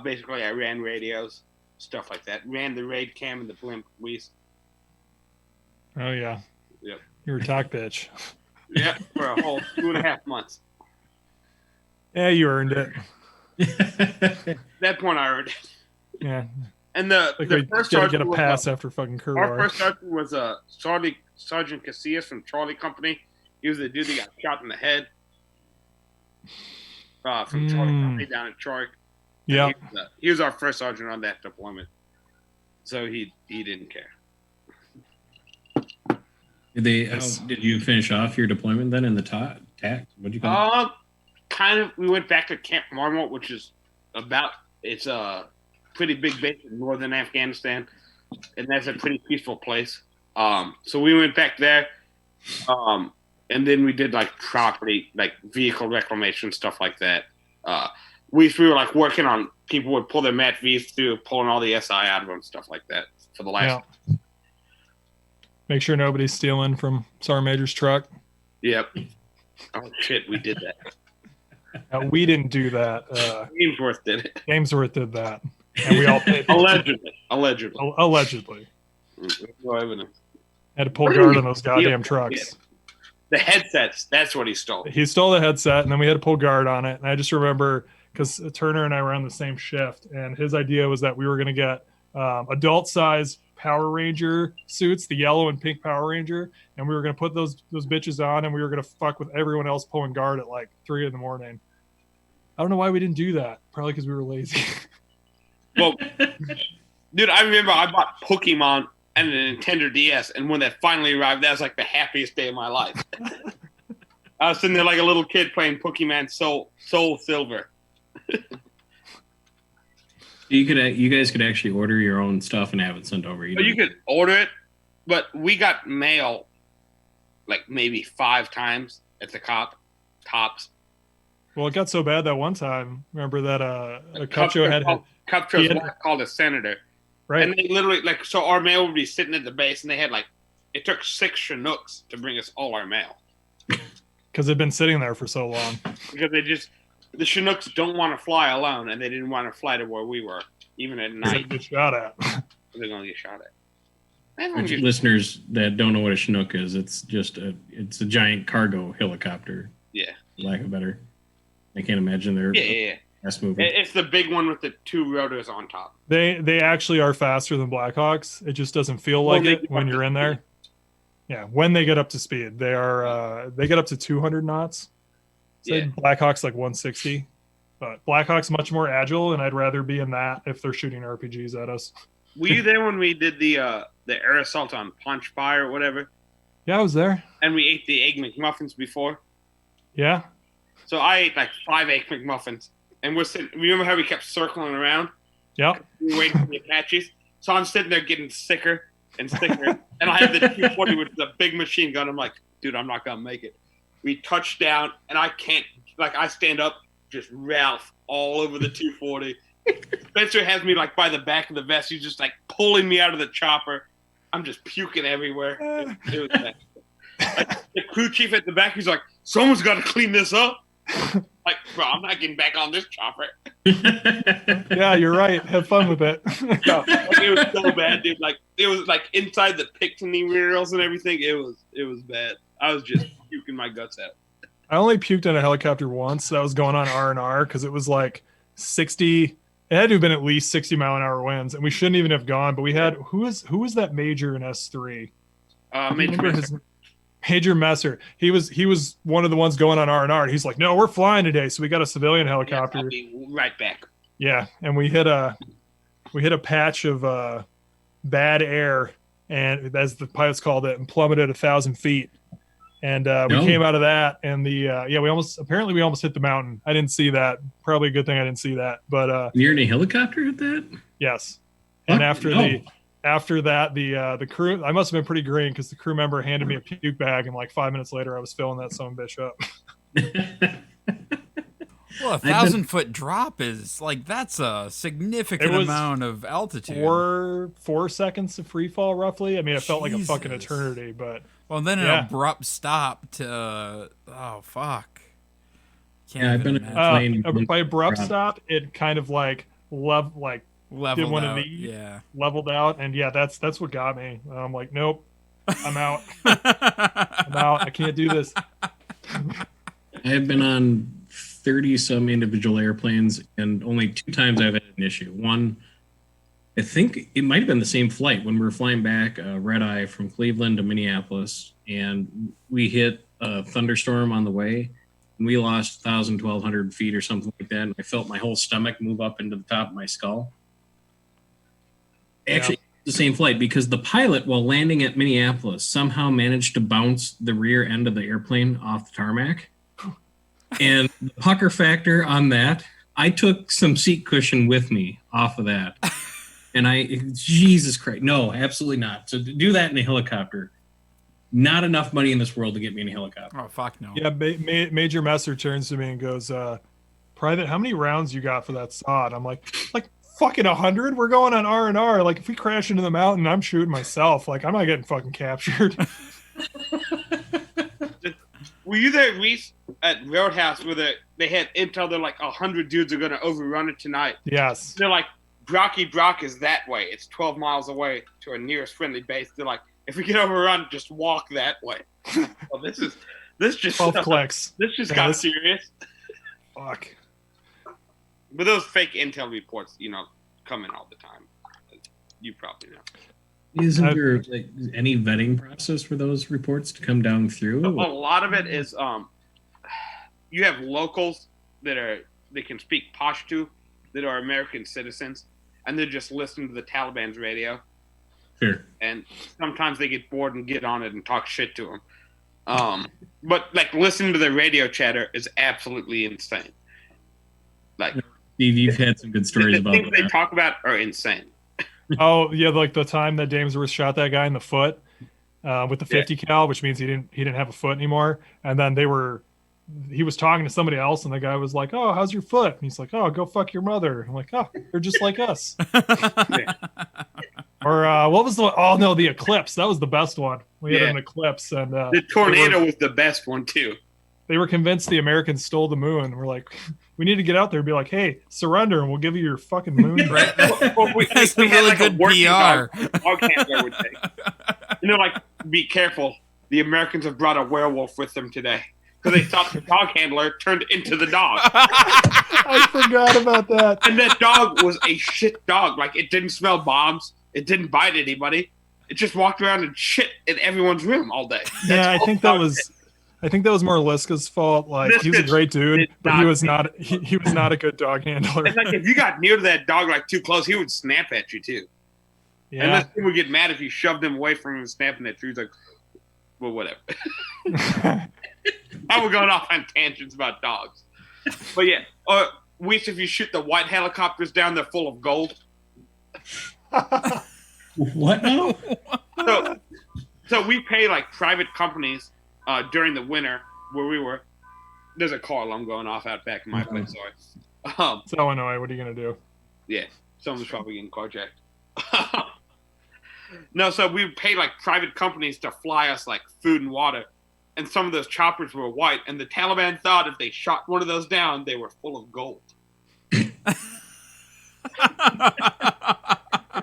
Basically, I ran radios, stuff like that. Ran the raid cam and the blimp. Oh, yeah. Yep. You were a TOC bitch. Yeah, for a whole 2.5 months. Yeah, you earned it. At that point, I earned it. Yeah. And the first sergeant get a pass after fucking Kerr. Our first sergeant was Sergeant Casillas from Charlie Company. He was the dude that got shot in the head from Charlie Company down at Troy. Yeah. He was our first sergeant on that deployment. So he didn't care. Did you finish off your deployment then in the TAC? What'd you call it? Kind of. We went back to Camp Marmot, which is it's a pretty big base in northern Afghanistan, and that's a pretty peaceful place. So we went back there, and then we did like property, like vehicle reclamation, stuff like that. We were like working on people would pull their Mat Vs through, pulling all the SI out of them, stuff like that for the last. Yeah. Make sure nobody's stealing from Sergeant Major's truck. Yep. Oh shit, we did that. We didn't do that. Gamesworth did it. Gamesworth did that, and we all paid. Allegedly. Allegedly. No evidence. Had to pull guard on those goddamn trucks. The headsets. That's what he stole. He stole the headset, and then we had to pull guard on it. And I just remember because Turner and I were on the same shift, and his idea was that we were going to get adult-size Power Ranger suits, the yellow and pink Power Ranger, and we were going to put those bitches on, and we were going to fuck with everyone else pulling guard at like 3 a.m. I don't know why we didn't do that. Probably because we were lazy. Well, dude, I remember I bought Pokemon and a Nintendo DS, and when that finally arrived, that was like the happiest day of my life. I was sitting there like a little kid playing Pokemon Soul Silver. You guys could actually order your own stuff and have it sent over. You could order it, but we got mail like maybe 5 times at the tops. Well, it got so bad that one time. Remember that Cupcho had called a senator, right? And they literally so our mail would be sitting at the base, and they had it took 6 Chinooks to bring us all our mail because they'd been sitting there for so long. Because the Chinooks don't want to fly alone, and they didn't want to fly to where we were, even at night. Get shot at. They're gonna get shot at. Listeners that don't know what a Chinook is, it's a giant cargo helicopter. Yeah. Lack of better. I can't imagine they're fast moving. It's the big one with the 2 rotors on top. They actually are faster than Blackhawks. It just doesn't feel like it when you're in there. Yeah, when they get up to speed, they get up to 200 knots. Say Blackhawk's like 160, but Blackhawk's much more agile, and I'd rather be in that if they're shooting RPGs at us. Were you there when we did the air assault on Punch Fire or whatever? Yeah, I was there. And we ate the Egg McMuffins before? Yeah. So I ate like 5 Egg McMuffins, and we're sitting. Remember how we kept circling around? Yep. We were waiting for the Apaches. So I'm sitting there getting sicker and sicker, and I have the 240 with the big machine gun. I'm like, dude, I'm not gonna make it. We touch down, and I can't. Like, I stand up, just Ralph all over the 240. Spencer has me like by the back of the vest. He's just like pulling me out of the chopper. I'm just puking everywhere. It was bad. Like, the crew chief at the back, he's like, someone's got to clean this up. Like, bro, I'm not getting back on this chopper. Yeah, you're right. Have fun with it. No, like, it was so bad, dude. Like, it was like inside the Picatinny rails and everything. It was bad. I was just puking my guts out. I only puked in a helicopter once. That was going on R&R because it was like 60. It had to have been at least 60-mile-an-hour winds, and we shouldn't even have gone. But we had who was that major in S3? Major Messer. He was one of the ones going on R&R. He's like, no, we're flying today, so we got a civilian helicopter. I'll be right back. Yeah, and we hit a patch of bad air, and as the pilots called it, and plummeted 1,000 feet. And we came out of that, and we almost hit the mountain. I didn't see that. Probably a good thing I didn't see that. But you're in a helicopter at that? Yes. And after that, the crew, I must have been pretty green because the crew member handed me a puke bag, and like 5 minutes later, I was filling that son of a bitch up. Well, 1,000-foot drop is like, that's a significant amount of altitude. 4 seconds of free fall, roughly. I mean, it felt like a fucking eternity, but. Well, and then an abrupt stop to, oh, fuck. I've been in a plane. By abrupt stop, it kind of like leveled out. Leveled out, and that's what got me. I'm like, nope, I'm out. I'm out. I can't do this. I have been on 30-some individual airplanes, and only 2 times I've had an issue. One, I think it might have been the same flight when we were flying back red-eye from Cleveland to Minneapolis, and we hit a thunderstorm on the way, and we lost 1,000, 1,200 feet or something like that, and I felt my whole stomach move up into the top of my skull. Actually, the same flight, because the pilot, while landing at Minneapolis, somehow managed to bounce the rear end of the airplane off the tarmac. And the pucker factor on that, I took some seat cushion with me off of that. And Jesus Christ, no, absolutely not. So to do that in a helicopter, not enough money in this world to get me in a helicopter. Oh, fuck no. Yeah, Major Messer turns to me and goes, Private, how many rounds you got for that sod? I'm like fucking 100? We're going on R&R. Like, if we crash into the mountain, I'm shooting myself. Like, I'm not getting fucking captured. Were you there, Reese, at Roadhouse where they had intel? They're like, 100 dudes are going to overrun it tonight. Yes. They're like, Brock is that way. It's 12 miles away to our nearest friendly base. They're like, if we get overrun, just walk that way. Well, this just 12 clicks. This just got serious. Fuck. But those fake intel reports, come in all the time. You probably know. Isn't there any vetting process for those reports to come down through? A lot of it is you have locals they can speak Pashto that are American citizens, and they're just listening to the Taliban's radio. Sure. And sometimes they get bored and get on it and talk shit to them. But like listening to the radio chatter is absolutely insane. Like you've had some good stories about things they talk about are insane. Oh yeah, like the time that Damesworth shot that guy in the foot with the 50 cal, which means he didn't have a foot anymore. And then he was talking to somebody else, and the guy was like, "Oh, how's your foot?" And he's like, "Oh, go fuck your mother." I'm like, "Oh, they're just like us." Or what was the eclipse? That was the best one. We had an eclipse, and the tornado was the best one too. They were convinced the Americans stole the moon. We're like, we need to get out there and be like, hey, surrender, and we'll give you your fucking moon. Right. That's a really good PR. Dog handler would take. Be careful. The Americans have brought a werewolf with them today because they thought the dog handler turned into the dog. I forgot about that. And that dog was a shit dog. Like, it didn't smell bombs. It didn't bite anybody. It just walked around and shit in everyone's room all day. I think that was more Liska's fault. Like, he was a great dude, but he was not a good dog handler. It's like if you got near to that dog like too close, he would snap at you too. Yeah. And he would get mad if you shoved him away from him snapping at you. He's like, well, whatever. I was going off on tangents about dogs. But yeah, if you shoot the white helicopters down, they're full of gold. What now? So we pay like private companies during the winter where we were. There's a car alarm going off out back in my place. Sorry. It's Illinois. What are you gonna do? Yeah, someone's probably getting carjacked. No, so we pay like private companies to fly us like food and water, and some of those choppers were white, and the Taliban thought if they shot one of those down, they were full of gold.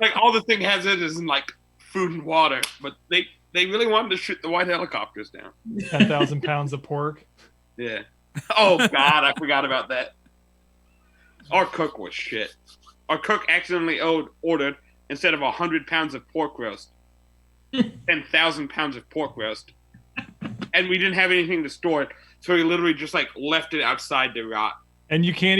Like all the thing has it is in like food and water, but they really wanted to shoot the white helicopters down. 10,000 pounds of pork. Yeah. Oh God, I forgot about that. Our cook was shit. Our cook accidentally ordered, instead of 100 pounds of pork roast, 10,000 pounds of pork roast, and we didn't have anything to store it, so he literally just like left it outside to rot. And you can't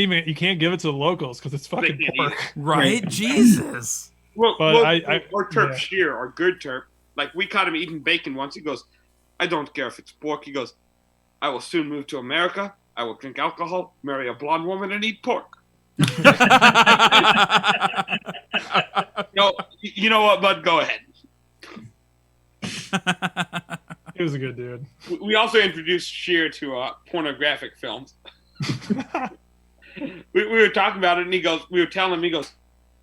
give it to the locals because it's fucking pork. Right? Jesus. Well, our Terp yeah. Shear, our good Terp, like we caught him eating bacon once. He goes, "I don't care if it's pork." He goes, "I will soon move to America. I will drink alcohol, marry a blonde woman, and eat pork." No, you know what, bud? Go ahead. He was a good dude. We also introduced Shear to pornographic films. we were talking about it, and we were telling him, he goes,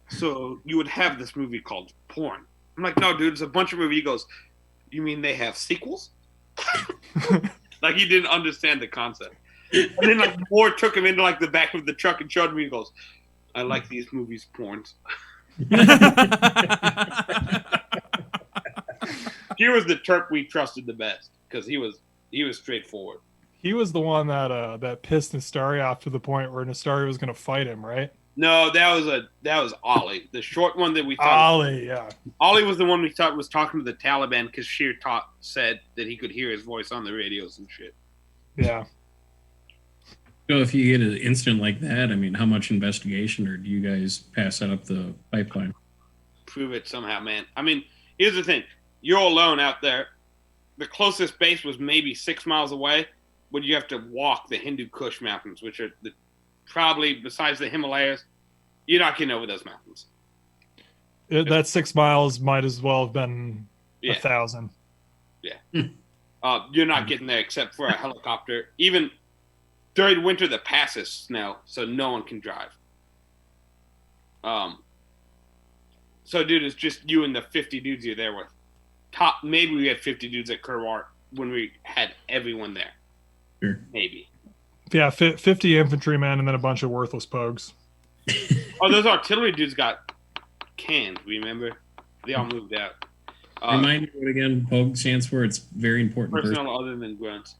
"So you would have this movie called porn?" I'm like, "No, dude, it's a bunch of movies." He goes, "You mean they have sequels?" Like he didn't understand the concept. And then like Ward took him into like the back of the truck and showed me. He goes, "I like these movies, porns." He was the Turk we trusted the best because he was straightforward. He was the one that pissed Nastari off to the point where Nastari was going to fight him, right? No, that was Ollie, the short one that we thought. Ollie, yeah. Ollie was the one we thought was talking to the Taliban because Sheer said that he could hear his voice on the radios and shit. Yeah. So if you get an incident like that, I mean, how much investigation, or do you guys pass that up the pipeline? Prove it somehow, man. I mean, here's the thing. You're alone out there. The closest base was maybe 6 miles away, but you have to walk the Hindu Kush Mountains, which are probably, besides the Himalayas, you're not getting over those mountains. That 6 miles might as well have been 1,000. Yeah. You're not getting there except for a helicopter. Even during winter, the passes snow, so no one can drive. So, dude, it's just you and the 50 dudes you're there with. Maybe we had 50 dudes at Kerwar when we had everyone there. Sure. Maybe. Yeah, 50 infantrymen and then a bunch of worthless pogues. Oh, those artillery dudes got canned, remember? They all moved out. Remind me what again POG stands for. It's very important. Personnel other than grunts.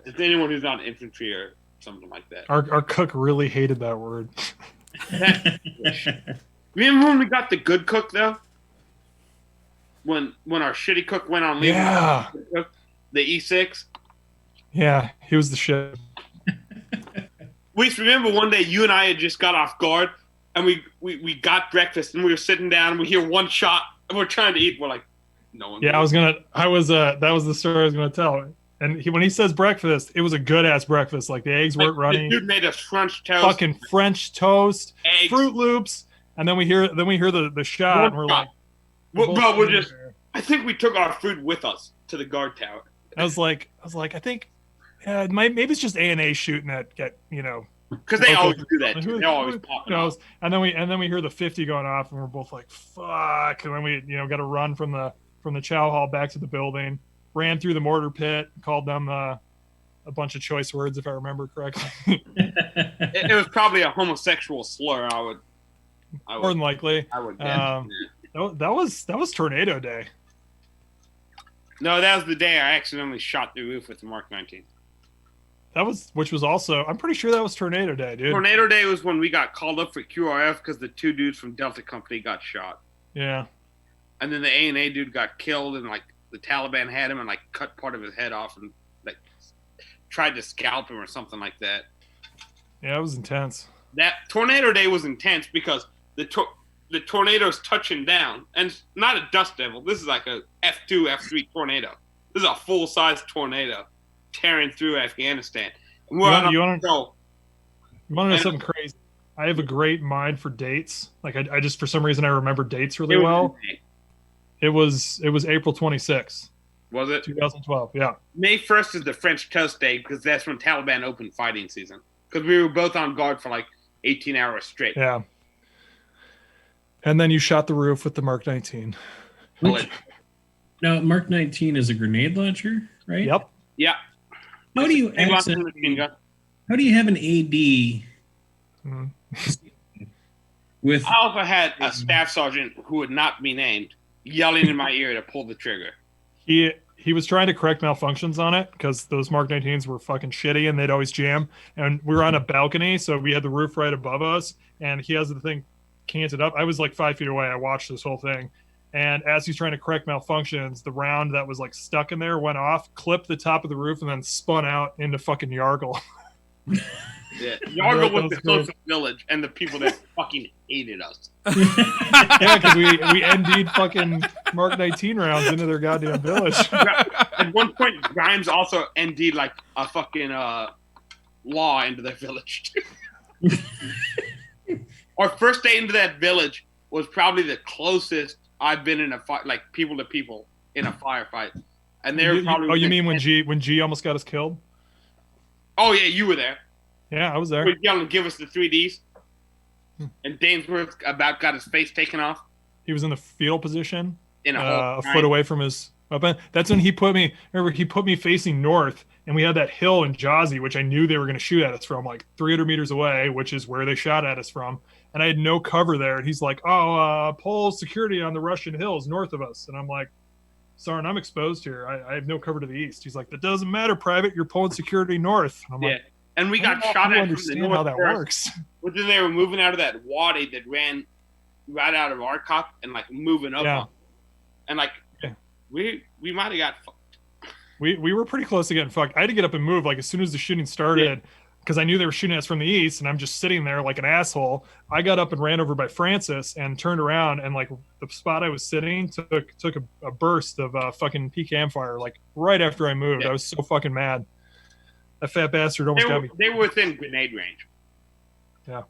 It's anyone who's not infantry or something like that. Our cook really hated that word. Remember when we got the good cook, though? When our shitty cook went on leave? Yeah. The E6? Yeah, he was the shit. We remember one day you and I had just got off guard, and we got breakfast, and we were sitting down, and we hear one shot, and we're trying to eat. We're like, no one. Yeah, that was the story I was gonna tell. And when he says breakfast, it was a good ass breakfast. Like the eggs weren't running. The dude made us French toast. Fucking French toast, eggs. Fruit Loops, and then we hear the shot, and we're like, I think we took our food with us to the guard tower. I was like, I think, maybe it's just A&A shooting at because they always do that. They're always popping off. And then we hear the 50 going off, and we're both like, fuck. And then we got to run from the chow hall back to the building. Ran through the mortar pit, called them a bunch of choice words, if I remember correctly. It was probably a homosexual slur. I would more than likely. I would guess. That was tornado day. No, that was the day I accidentally shot the roof with the Mark 19. Which was also, I'm pretty sure that was tornado day, dude. Tornado day was when we got called up for QRF because the two dudes from Delta Company got shot. Yeah. And then the A&A dude got killed, and like the Taliban had him and like cut part of his head off and like tried to scalp him or something like that. Yeah, it was intense. That tornado day was intense because the tornado's touching down, and it's not a dust devil. This is like a F2, F3 tornado. This is a full-size tornado tearing through Afghanistan. And we're you want to know something crazy? I have a great mind for dates. Like I just for some reason I remember dates really well. It was April 26th. Was it 2012? Yeah. May 1st is the French Toast Day because that's when Taliban opened fighting season. Because we were both on guard for like 18 hours straight. Yeah. And then you shot the roof with the Mark 19. Now, Mark 19 is a grenade launcher, right? Yep. Yeah. How do you have an AD with? I also had a staff sergeant who would not be named yelling in my ear to pull the trigger. He was trying to correct malfunctions on it because those Mark 19s were fucking shitty and they'd always jam. And we were on a balcony, so we had the roof right above us. And he has the thing canted up. I was like 5 feet away. I watched this whole thing. And as he's trying to correct malfunctions, the round that was like stuck in there went off, clipped the top of the roof, and then spun out into fucking Yargle. Yeah, Yargle was the closest village, and the people that fucking hated us. Yeah, because we ND'd fucking Mark 19 rounds into their goddamn village. At one point, Grimes also ND'd like a fucking law into their village. Our first day into that village was probably the closest I've been in a fight, like people to people in a firefight. And they were probably. Oh, you mean when G almost got us killed? Oh yeah, you were there. Yeah, I was there. We were yelling, "Give us the 3Ds." And Dainsworth about got his face taken off. He was in the fetal position, in a foot away from his weapon. That's when he put me. Remember, he put me facing north, and we had that hill in Jazzy, which I knew they were going to shoot at us from, like 300 meters away, which is where they shot at us from. And I had no cover there. And he's like, pull security on the Russian hills north of us. And I'm like, Sergeant, I'm exposed here. I have no cover to the east. He's like, that doesn't matter, Private. You're pulling security north. And I'm like, and we got shot at from the north. How that works. But then they were moving out of that wadi that ran right out of our cop and like moving up. Yeah. And like, we might have got fucked. We were pretty close to getting fucked. I had to get up and move like as soon as the shooting started. Yeah. Because I knew they were shooting at us from the east, and I'm just sitting there like an asshole. I got up and ran over by Francis and turned around, and like the spot I was sitting took a burst of fucking PKM fire like right after I moved. I was so fucking mad. That fat bastard almost got me. They were within grenade range. Yeah.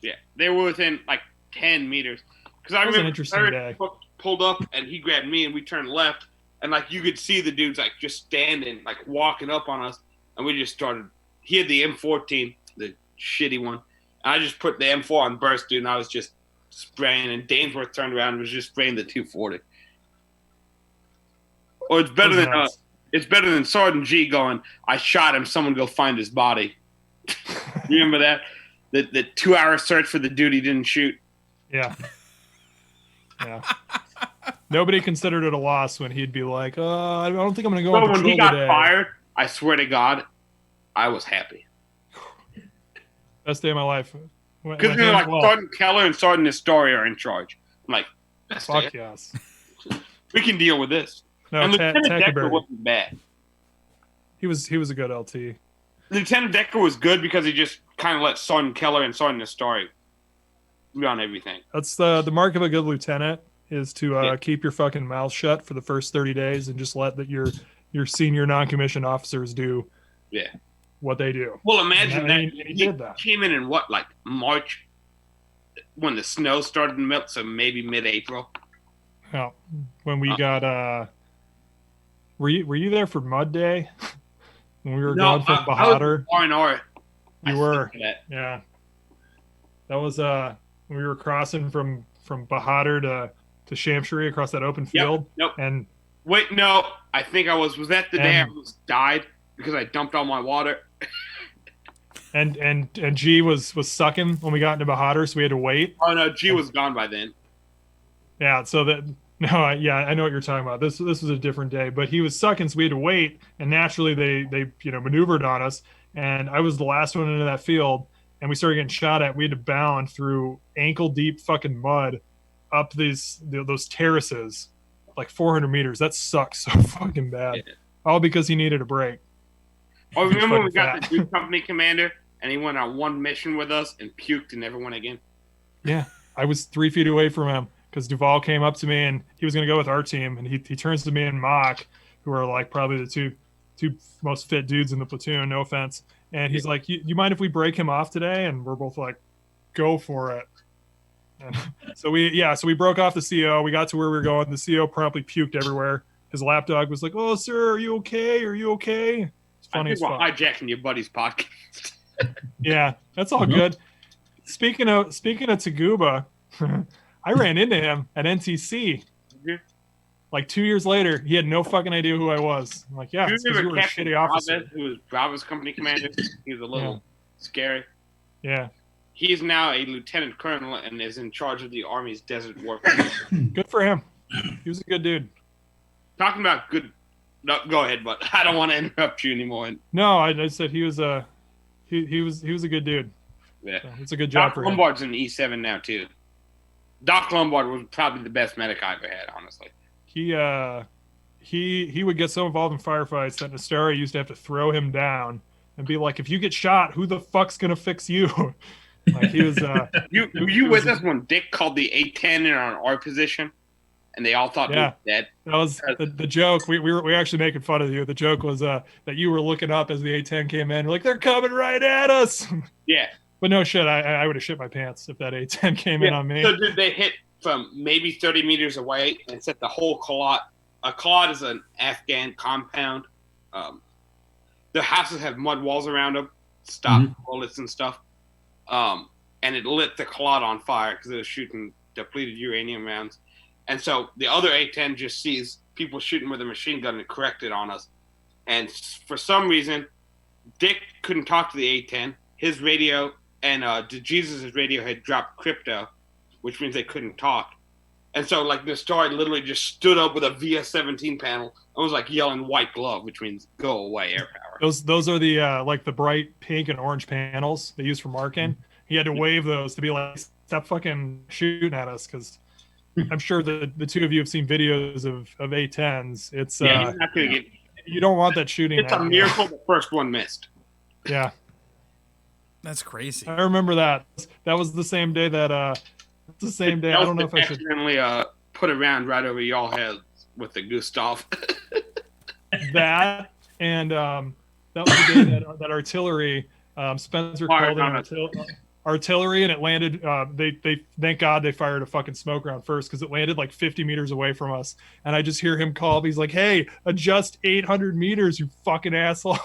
Yeah, they were within like 10 meters. Because I remember Eric pulled up and he grabbed me and we turned left, and like you could see the dudes like just standing, like walking up on us, and we just started. He had the M14, the shitty one. And I just put the M4 on burst, dude, and I was just spraying. And Dainsworth turned around and was just spraying the 240. Or it's better than Sergeant G going, I shot him, someone go find his body. You remember that? The 2-hour search for the dude he didn't shoot. Yeah. Yeah. Nobody considered it a loss when he'd be like, I don't think I'm going to go on patrol when he got today. fired, I swear to God, I was happy. Best day of my life. Because like Sergeant Keller and Sergeant Astoria are in charge. I'm like, fuck yes. We can deal with this. No, and Lieutenant Decker wasn't bad. He was a good LT. Lieutenant Decker was good because he just kind of let Sergeant Keller and Sergeant Astoria run everything. That's the mark of a good lieutenant is to keep your fucking mouth shut for the first 30 days and just let your senior non-commissioned officers do what they do. Well, imagine he did that. Came in what, like March, when the snow started to melt, so maybe mid-April. Yeah, when we got were you there for Mud Day? When we were going from Bahadur? R&R. You were. Yeah. That was when we were crossing from Bahadur to Shamshiri across that open field. Yep. And wait, no, I think I was that the day I almost died because I dumped all my water. and G was sucking when we got into Bahadur, so we had to wait. Oh no, G was gone by then. Yeah, so that I know what you're talking about. This was a different day, but he was sucking, so we had to wait, and naturally they maneuvered on us, and I was the last one into that field, and we started getting shot at. We had to bound through ankle deep fucking mud up those terraces, like 400 meters. That sucks so fucking bad. Yeah. All because he needed a break. Oh, remember when we got the new company commander and he went on one mission with us and puked and never went again? Yeah, I was 3 feet away from him because Duval came up to me and he was going to go with our team, and he turns to me and Mock, who are like probably the two most fit dudes in the platoon, no offense, And he's like, you mind if we break him off today? And we're both like, go for it. And so we broke off the CO. We got to where we were going. The CO promptly puked everywhere. His lapdog was like, "Oh, sir, are you okay? Are you okay?" It's funny as fuck. We're hijacking your buddy's podcast. Yeah, that's all good. Speaking of Taguba, I ran into him at NTC. Like 2 years later, he had no fucking idea who I was. I'm like, yeah, it's because you were a shitty officer. Who was Bravo's company commander. He was a little scary. Yeah. He is now a lieutenant colonel and is in charge of the Army's Desert Warfare. Good for him. He was a good dude. Talking about good. No, go ahead, but I don't want to interrupt you anymore. No, I said he was a good dude. Yeah, so it's a good job Doc for Lombard's him. in E7 now too. Doc Lombard was probably the best medic I ever had, honestly. He would get so involved in firefights that Nastara used to have to throw him down and be like, if you get shot, who the fuck's gonna fix you? Like he was. You with us when Dick called the A10 in on our position, and they all thought he was dead. That was the joke. We were actually making fun of you. The joke was that you were looking up as the A10 came in. You're like, they're coming right at us. Yeah. But no shit, I would have shit my pants if that A10 came in on me. So did they hit from maybe 30 meters away and set the whole Kalat? A Kalat is an Afghan compound. The houses have mud walls around them, stop bullets and stuff. And it lit the Kalat on fire because it was shooting depleted uranium rounds. And so the other A-10 just sees people shooting with a machine gun and corrected on us. And for some reason, Dick couldn't talk to the A-10. His radio and Jesus' radio had dropped crypto, which means they couldn't talk. And so, like, the star literally just stood up with a VS-17 panel and was, like, yelling white glove, which means go away, air power. Those are the, like, the bright pink and orange panels they use for marking. He had to wave those to be like, stop fucking shooting at us, because I'm sure the two of you have seen videos of A-10s. It's you're not gonna get, you don't want that shooting. It's a miracle the first one missed. Yeah. That's crazy. I remember that. That was the same day that I don't know if I should accidentally put a round right over y'all heads with the Gustav. That and that was the day that artillery Spencer called in artillery, and it landed. They thank God they fired a fucking smoke round first, because it landed like 50 meters away from us. And I just hear him call. He's like, "Hey, adjust 800 meters, you fucking assholes."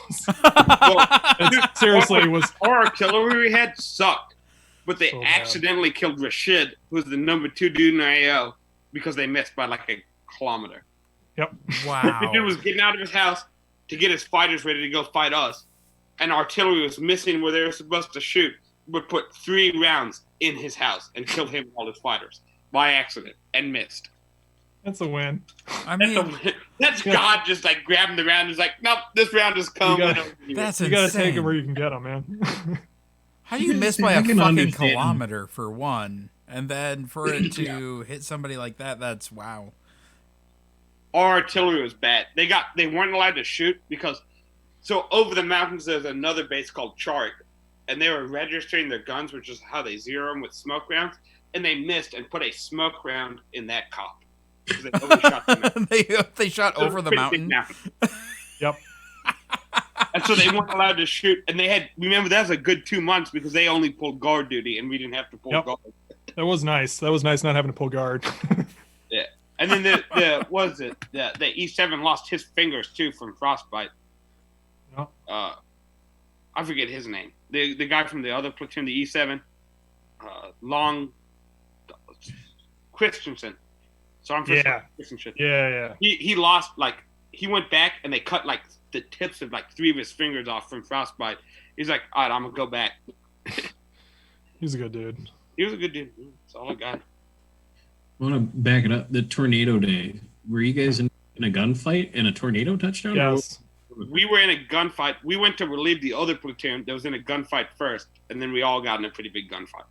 Seriously, it was our artillery we had sucked, but they so accidentally killed Rashid, who was the number 2 dude in AO, because they missed by like a kilometer. Yep. Wow. The dude was getting out of his house to get his fighters ready to go fight us, and artillery was missing where they were supposed to shoot. Would put 3 rounds in his house and killed him and all his fighters by accident and missed. That's a win. I mean, that's God just like grabbing the round and is like, nope, this round is coming. That's you got to take it where you can get them, man. How do you miss by a fucking kilometer for one, and then for it to hit somebody like that? That's wow. Our artillery was bad. They weren't allowed to shoot because over the mountains there's another base called Charik. And they were registering their guns, which is how they zero them with smoke rounds. And they missed and put a smoke round in that cop. They overshot the mountain. they shot over the mountain. Yep. And so they weren't allowed to shoot. And remember, that was a good 2 months because they only pulled guard duty and we didn't have to pull guard. That was nice. That was nice not having to pull guard. Yeah. And then the E7 lost his fingers too from frostbite. Yep. I forget his name. The guy from the other platoon, the E7, Long Christensen. So I'm Christensen. Yeah. He lost, like, he went back and they cut like the tips of like 3 of his fingers off from frostbite. He's like, all right, I'm gonna go back. He's a good dude. He was a good dude. That's all I got. I want to back it up. The tornado day. Were you guys in a gunfight and a tornado touchdown? Yes. We were in a gunfight. We went to relieve the other platoon that was in a gunfight first, and then we all got in a pretty big gunfight.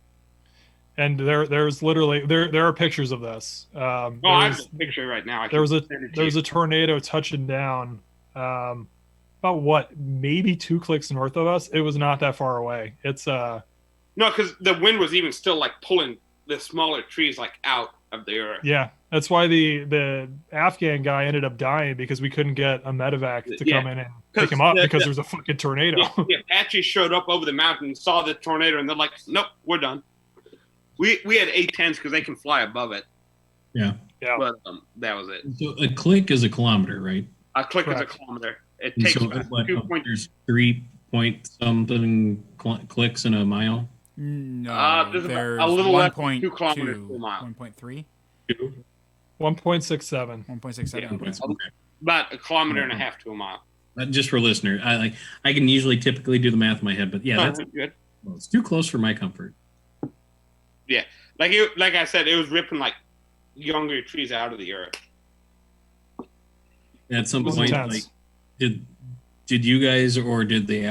And there's literally there are pictures of this. I have a picture right now. There was a tornado touching down about maybe 2 clicks north of us. It was not that far away. It's no, because the wind was even still like pulling the smaller trees like out, of the era. Yeah, that's why the Afghan guy ended up dying because we couldn't get a medevac to come in and pick him up because there was a fucking tornado. The Apaches showed up over the mountain, saw the tornado, and they're like, "Nope, we're done." We had A-10s because they can fly above it. Yeah. But that was it. So a click is a kilometer, right? A click is a kilometer. It takes there's 3 point something clicks in a mile. No, there's there's a little less than 1.2 2 kilometers to a mile. 1.3? 1.67. 1.67. About a kilometer and a half to a mile. Just for listeners, I can usually typically do the math in my head, but yeah, that's good. Well, it's too close for my comfort. Yeah, like I said, it was ripping like younger trees out of the earth. At some point, like, did you guys or did the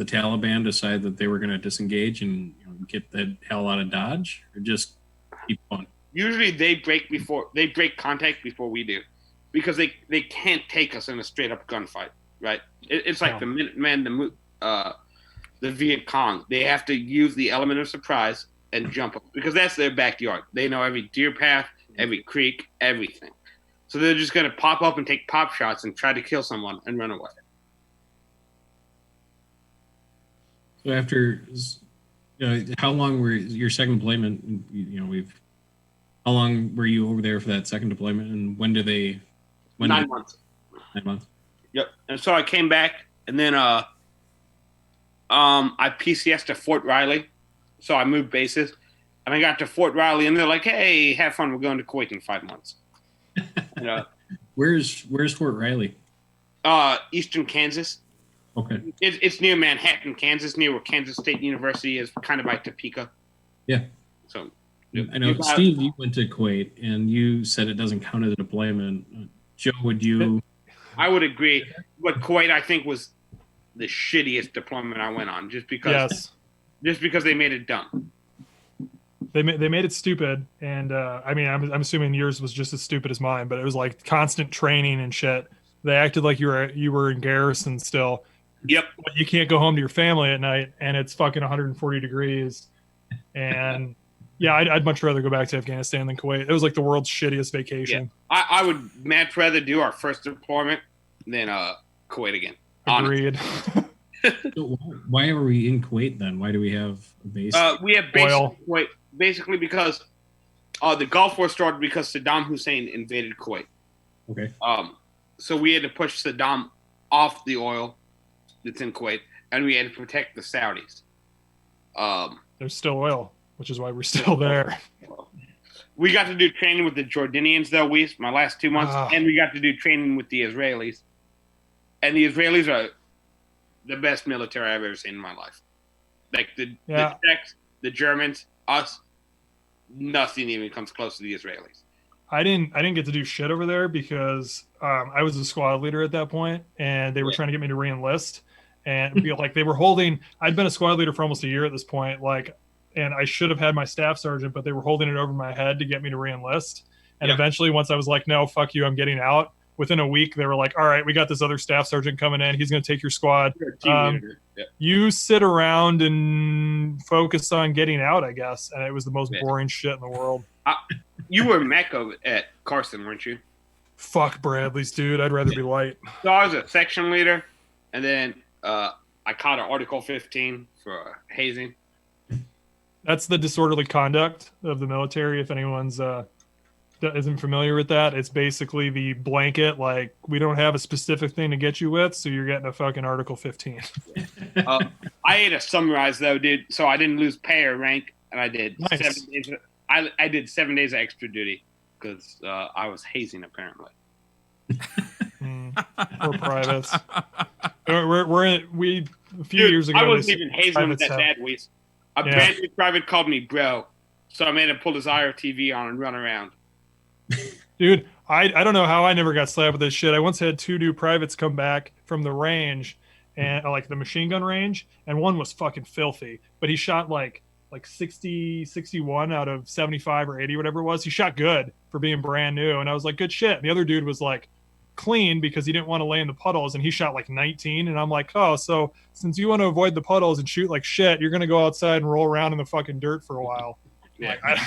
Taliban decide that they were going to disengage and get the hell out of Dodge, or just keep going? Usually they break contact before we do, because they can't take us in a straight up gunfight, right? It's like the Minutemen, the Viet Cong. They have to use the element of surprise and jump up because that's their backyard. They know every deer path, every creek, everything. So they're just going to pop up and take pop shots and try to kill someone and run away. So after, how long were your second deployment? How long were you over there for that second deployment, and when did they? 9 months. 9 months. Yep. And so I came back, and then I PCS'd to Fort Riley. So I moved bases, and I got to Fort Riley, and they're like, "Hey, have fun. We're going to Kuwait in 5 months." Where's Fort Riley? Eastern Kansas. Okay. It's near Manhattan, Kansas, near where Kansas State University is, kind of by Topeka. Yeah. So I know, Steve, you went to Kuwait, and you said it doesn't count as a deployment. Joe, would you? I would agree, but Kuwait, I think, was the shittiest deployment I went on, just because they made it dumb. They made it stupid, and I'm assuming yours was just as stupid as mine, but it was like constant training and shit. They acted like you were in garrison still. Yep. But you can't go home to your family at night, and it's fucking 140 degrees. And yeah, I'd much rather go back to Afghanistan than Kuwait. It was like the world's shittiest vacation. Yeah. I would much rather do our first deployment than Kuwait again. Agreed. So why are we in Kuwait then? Why do we have a base? We have base in Kuwait basically because the Gulf War started because Saddam Hussein invaded Kuwait. Okay. So we had to push Saddam off the oil that's in Kuwait, and we had to protect the Saudis. There's still oil, which is why we're still there. We got to do training with the Jordanians, though, my last 2 months, and we got to do training with the Israelis. And the Israelis are the best military I've ever seen in my life. Like the Czechs, the Germans, us, nothing even comes close to the Israelis. I didn't get to do shit over there because I was a squad leader at that point, and they were trying to get me to re-enlist. And they were holding. I'd been a squad leader for almost a year at this point, and I should have had my staff sergeant, but they were holding it over my head to get me to re-enlist. And eventually, once I was like, "No, fuck you, I'm getting out." Within a week, they were like, "All right, we got this other staff sergeant coming in. He's going to take your squad. You sit around and focus on getting out, I guess." And it was the most boring shit in the world. You were mech at Carson, weren't you? Fuck Bradley's, dude. I'd rather be light. So I was a section leader, and then I caught an Article 15 for hazing. That's the disorderly conduct of the military. If anyone's isn't familiar with that, it's basically the blanket, like, we don't have a specific thing to get you with, so you're getting a fucking Article 15. I had to summarize, though, dude, so I didn't lose pay or rank, and I did 7 days. I did 7 days of extra duty because I was hazing, apparently. We're privates. We a few years ago. I wasn't even hazing with that bad. A brand new private called me bro, so I made him pull his IRTV on and run around. Dude, I don't know how I never got slapped with this shit. I once had 2 new privates come back from the range, and like the machine gun range, and one was fucking filthy, but he shot like 60, 61 out of 75 or 80, whatever it was. He shot good for being brand new, and I was like, good shit. And the other dude was like clean because he didn't want to lay in the puddles, and he shot like 19, and I'm like, oh, so since you want to avoid the puddles and shoot like shit, you're gonna go outside and roll around in the fucking dirt for a while. Yeah. Like,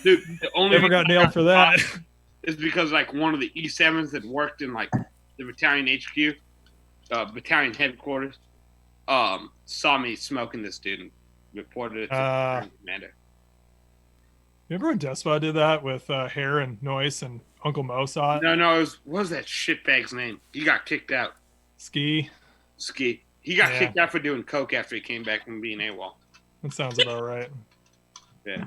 Dude, the only never got nailed for that. is because like one of the E7s that worked in like the battalion HQ, battalion headquarters, saw me smoking this dude and reported it to the commander. Remember when Despot did that with Hare and Noyce and Uncle Mo saw it? No, it was, what was that shitbag's name? He got kicked out. Ski. He got kicked out for doing coke after he came back from being AWOL. That sounds about right. Yeah.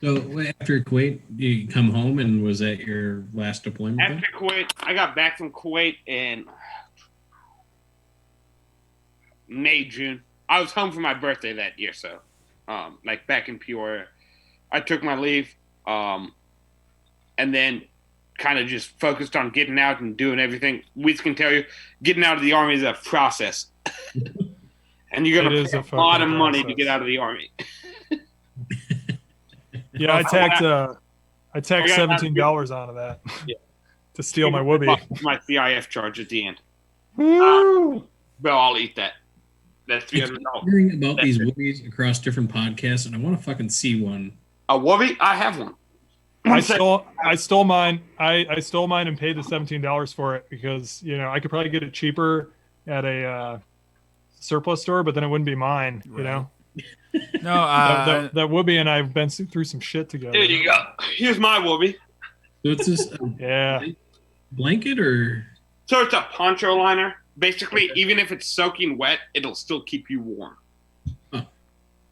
So after Kuwait, you come home, and was that your last deployment? After Kuwait, I got back from Kuwait in May, June. I was home for my birthday that year, so like back in Peoria. I took my leave, and then kind of just focused on getting out and doing everything. We can tell you, getting out of the Army is a process. And you're going to pay a lot of money to get out of the Army. Yeah, I tacked $17 onto that to steal my whoopee. My CIF charge at the end. Woo! But I'll eat that. That's $300. Hearing about these whoopies across different podcasts, and I want to fucking see one. A whoopee? I have one. I stole mine. I stole mine and paid the $17 for it because I could probably get it cheaper at a surplus store, but then it wouldn't be mine. Right. You know. No, that Whoopi and I have been through some shit together. There you go. Here's my whoopee. So it's this blanket or? So it's a poncho liner. Basically, even if it's soaking wet, it'll still keep you warm.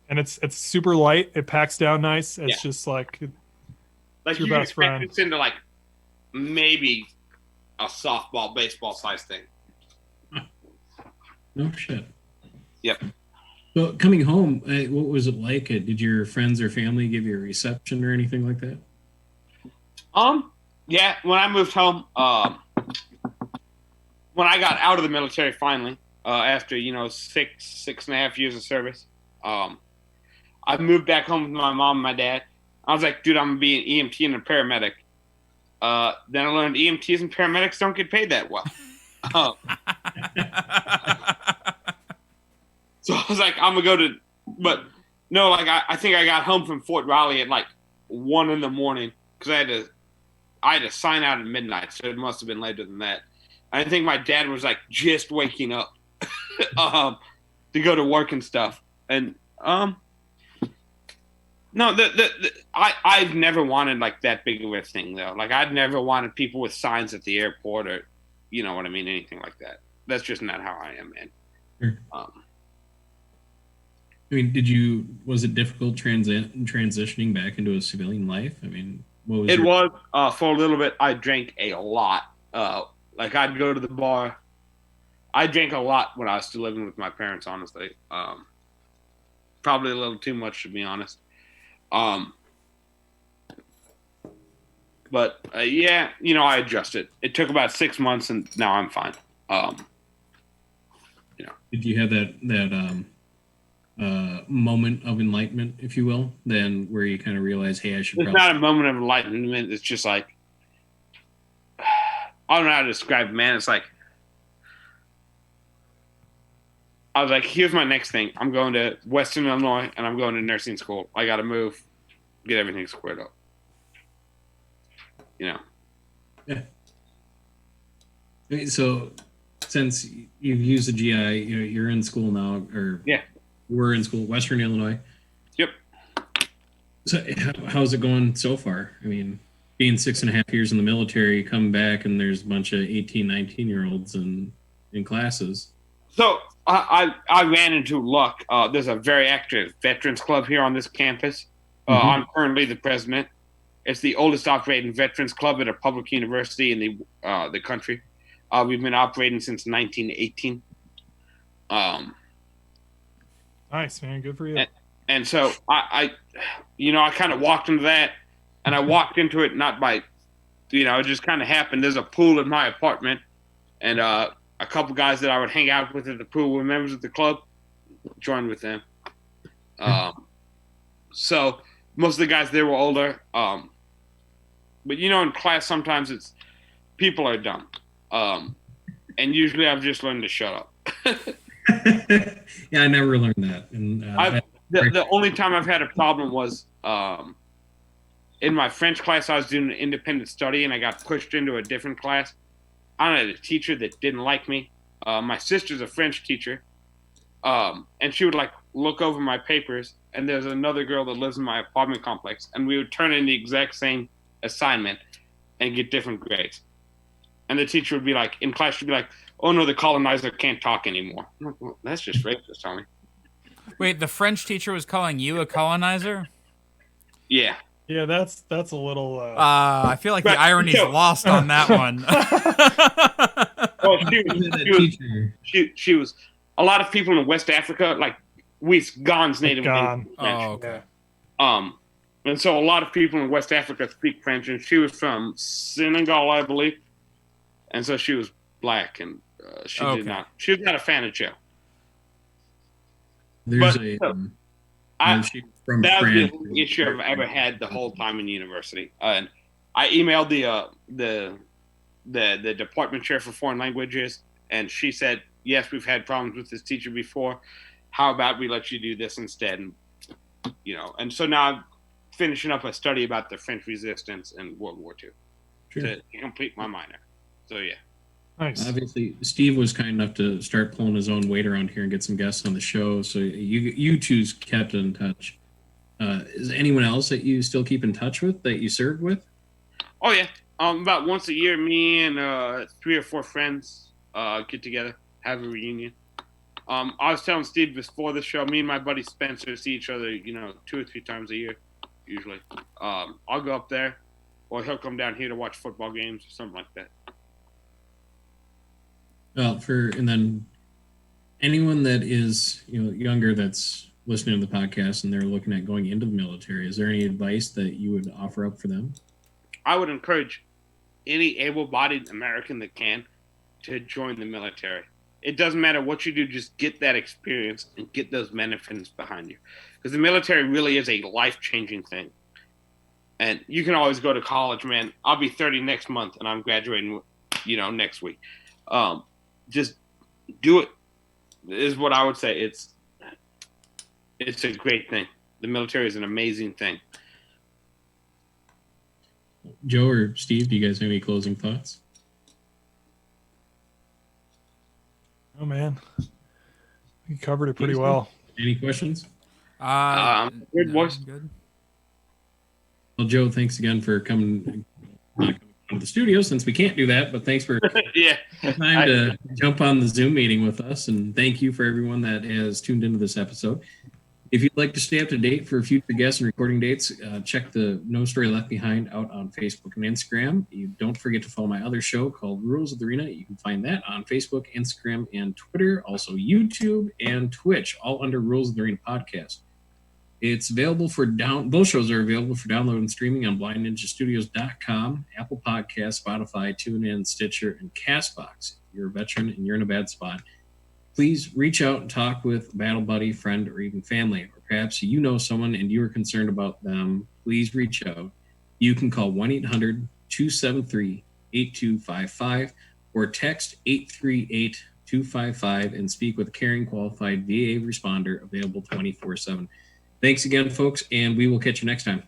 And it's super light. It packs down nice. It's just like Like your you best expect friend. it's into like maybe a softball, baseball size thing. No shit. Yep. So coming home, what was it like? Did your friends or family give you a reception or anything like that? Yeah. When I moved home, when I got out of the military finally, after 6.5 years of service, I moved back home with my mom and my dad. I was like, dude, I'm gonna be an EMT and a paramedic. Then I learned EMTs and paramedics don't get paid that well. So I was like, I'm gonna go to, but no, like I think I got home from Fort Riley at like 1 a.m. because I had to sign out at midnight, so it must have been later than that. I think my dad was like just waking up to go to work and stuff, and no, I've never wanted like that big of a thing though. Like I'd never wanted people with signs at the airport or, you know what I mean, anything like that. That's just not how I am, man. Sure. I mean, was it difficult transitioning back into a civilian life? I mean, what was it? Was for a little bit. I drank a lot. Like I'd go to the bar. I drank a lot when I was still living with my parents. Honestly, probably a little too much to be honest. But yeah, I adjusted. It took about 6 months, and now I'm fine. Did you have that moment of enlightenment, if you will, then where you kind of realize, hey, I should? It's not a moment of enlightenment. It's just like, I don't know how to describe it, man. It's like, I was like, here's my next thing. I'm going to Western Illinois, and I'm going to nursing school. I got to move, get everything squared up. Yeah. So, since you've used the GI, you're in school now, or we're in school, Western Illinois. Yep. So, how's it going so far? I mean, being 6.5 years in the military, come back and there's a bunch of 18, 19-year-olds in classes. So I ran into luck. There's a very active veterans club here on this campus. I'm currently the president. It's the oldest operating veterans club at a public university in the country. We've been operating since 1918. Nice, man. Good for you. And so I kind of walked into that, and I walked into it not by, it just kind of happened. There's a pool in my apartment, and a couple guys that I would hang out with at the pool were members of the club. Joined with them. So most of the guys there were older. But in class sometimes it's people are dumb. And usually I've just learned to shut up. Yeah, I never learned that. And The only time I've had a problem was in my French class. I was doing an independent study, and I got pushed into a different class. I had a teacher that didn't like me. My sister's a French teacher, and she would like look over my papers. And there's another girl that lives in my apartment complex, and we would turn in the exact same assignment and get different grades. And the teacher would be like, in class, she'd be like, "Oh no, the colonizer can't talk anymore." I'm like, well, that's just racist, Tommy. Wait, the French teacher was calling you a colonizer? Yeah. Yeah, that's a little. I feel like the irony's lost on that one. Well, she was. A lot of people in West Africa, like Gan's native. Gan. Oh, okay. And so a lot of people in West Africa speak French, and she was from Senegal, I believe. And so she was black, and she was not a fan of Joe. There's she's from that was the France. only issue I've ever had the whole time in university. And I emailed the department chair for foreign languages, and she said, "Yes, we've had problems with this teacher before. How about we let you do this instead?" And and so now I'm finishing up a study about the French Resistance and World War II to complete my minor. So yeah. Nice. Obviously, Steve was kind enough to start pulling his own weight around here and get some guests on the show. So you two kept in touch. Is anyone else that you still keep in touch with that you served with? Oh yeah. About once a year, me and 3 or 4 friends get together, have a reunion. I was telling Steve before the show, me and my buddy Spencer see each other, 2 or 3 times a year, usually. I'll go up there, or he'll come down here to watch football games or something like that. Well, and then anyone that is younger that's listening to the podcast and they're looking at going into the military, is there any advice that you would offer up for them? I would encourage any able-bodied American that can to join the military. It doesn't matter what you do, just get that experience and get those benefits behind you. Because the military really is a life-changing thing. And you can always go to college, man. I'll be 30 next month, and I'm graduating, next week. Just do it, is what I would say. It's a great thing. The military is an amazing thing. Joe or Steve, do you guys have any closing thoughts? Oh man, we covered it pretty well. Any questions? Good voice. Good. Well, Joe, thanks again for coming to the studio, since we can't do that, but thanks for time to jump on the Zoom meeting with us, and thank you for everyone that has tuned into this episode. If you'd like to stay up to date for future guests and recording dates, check the No Story Left Behind out on Facebook and Instagram. You don't forget to follow my other show called Rules of the Arena. You can find that on Facebook, Instagram, and Twitter, also YouTube and Twitch, all under Rules of the Arena podcast. It's available for both shows are available for download and streaming on blindninjastudios.com, Apple Podcasts, Spotify, TuneIn, Stitcher, and CastBox. If you're a veteran and you're in a bad spot, please reach out and talk with a battle buddy, friend, or even family. Or perhaps you know someone and you are concerned about them. Please reach out. You can call 1-800-273-8255 or text 838-255 and speak with a caring, qualified VA responder available 24/7. Thanks again, folks, and we will catch you next time.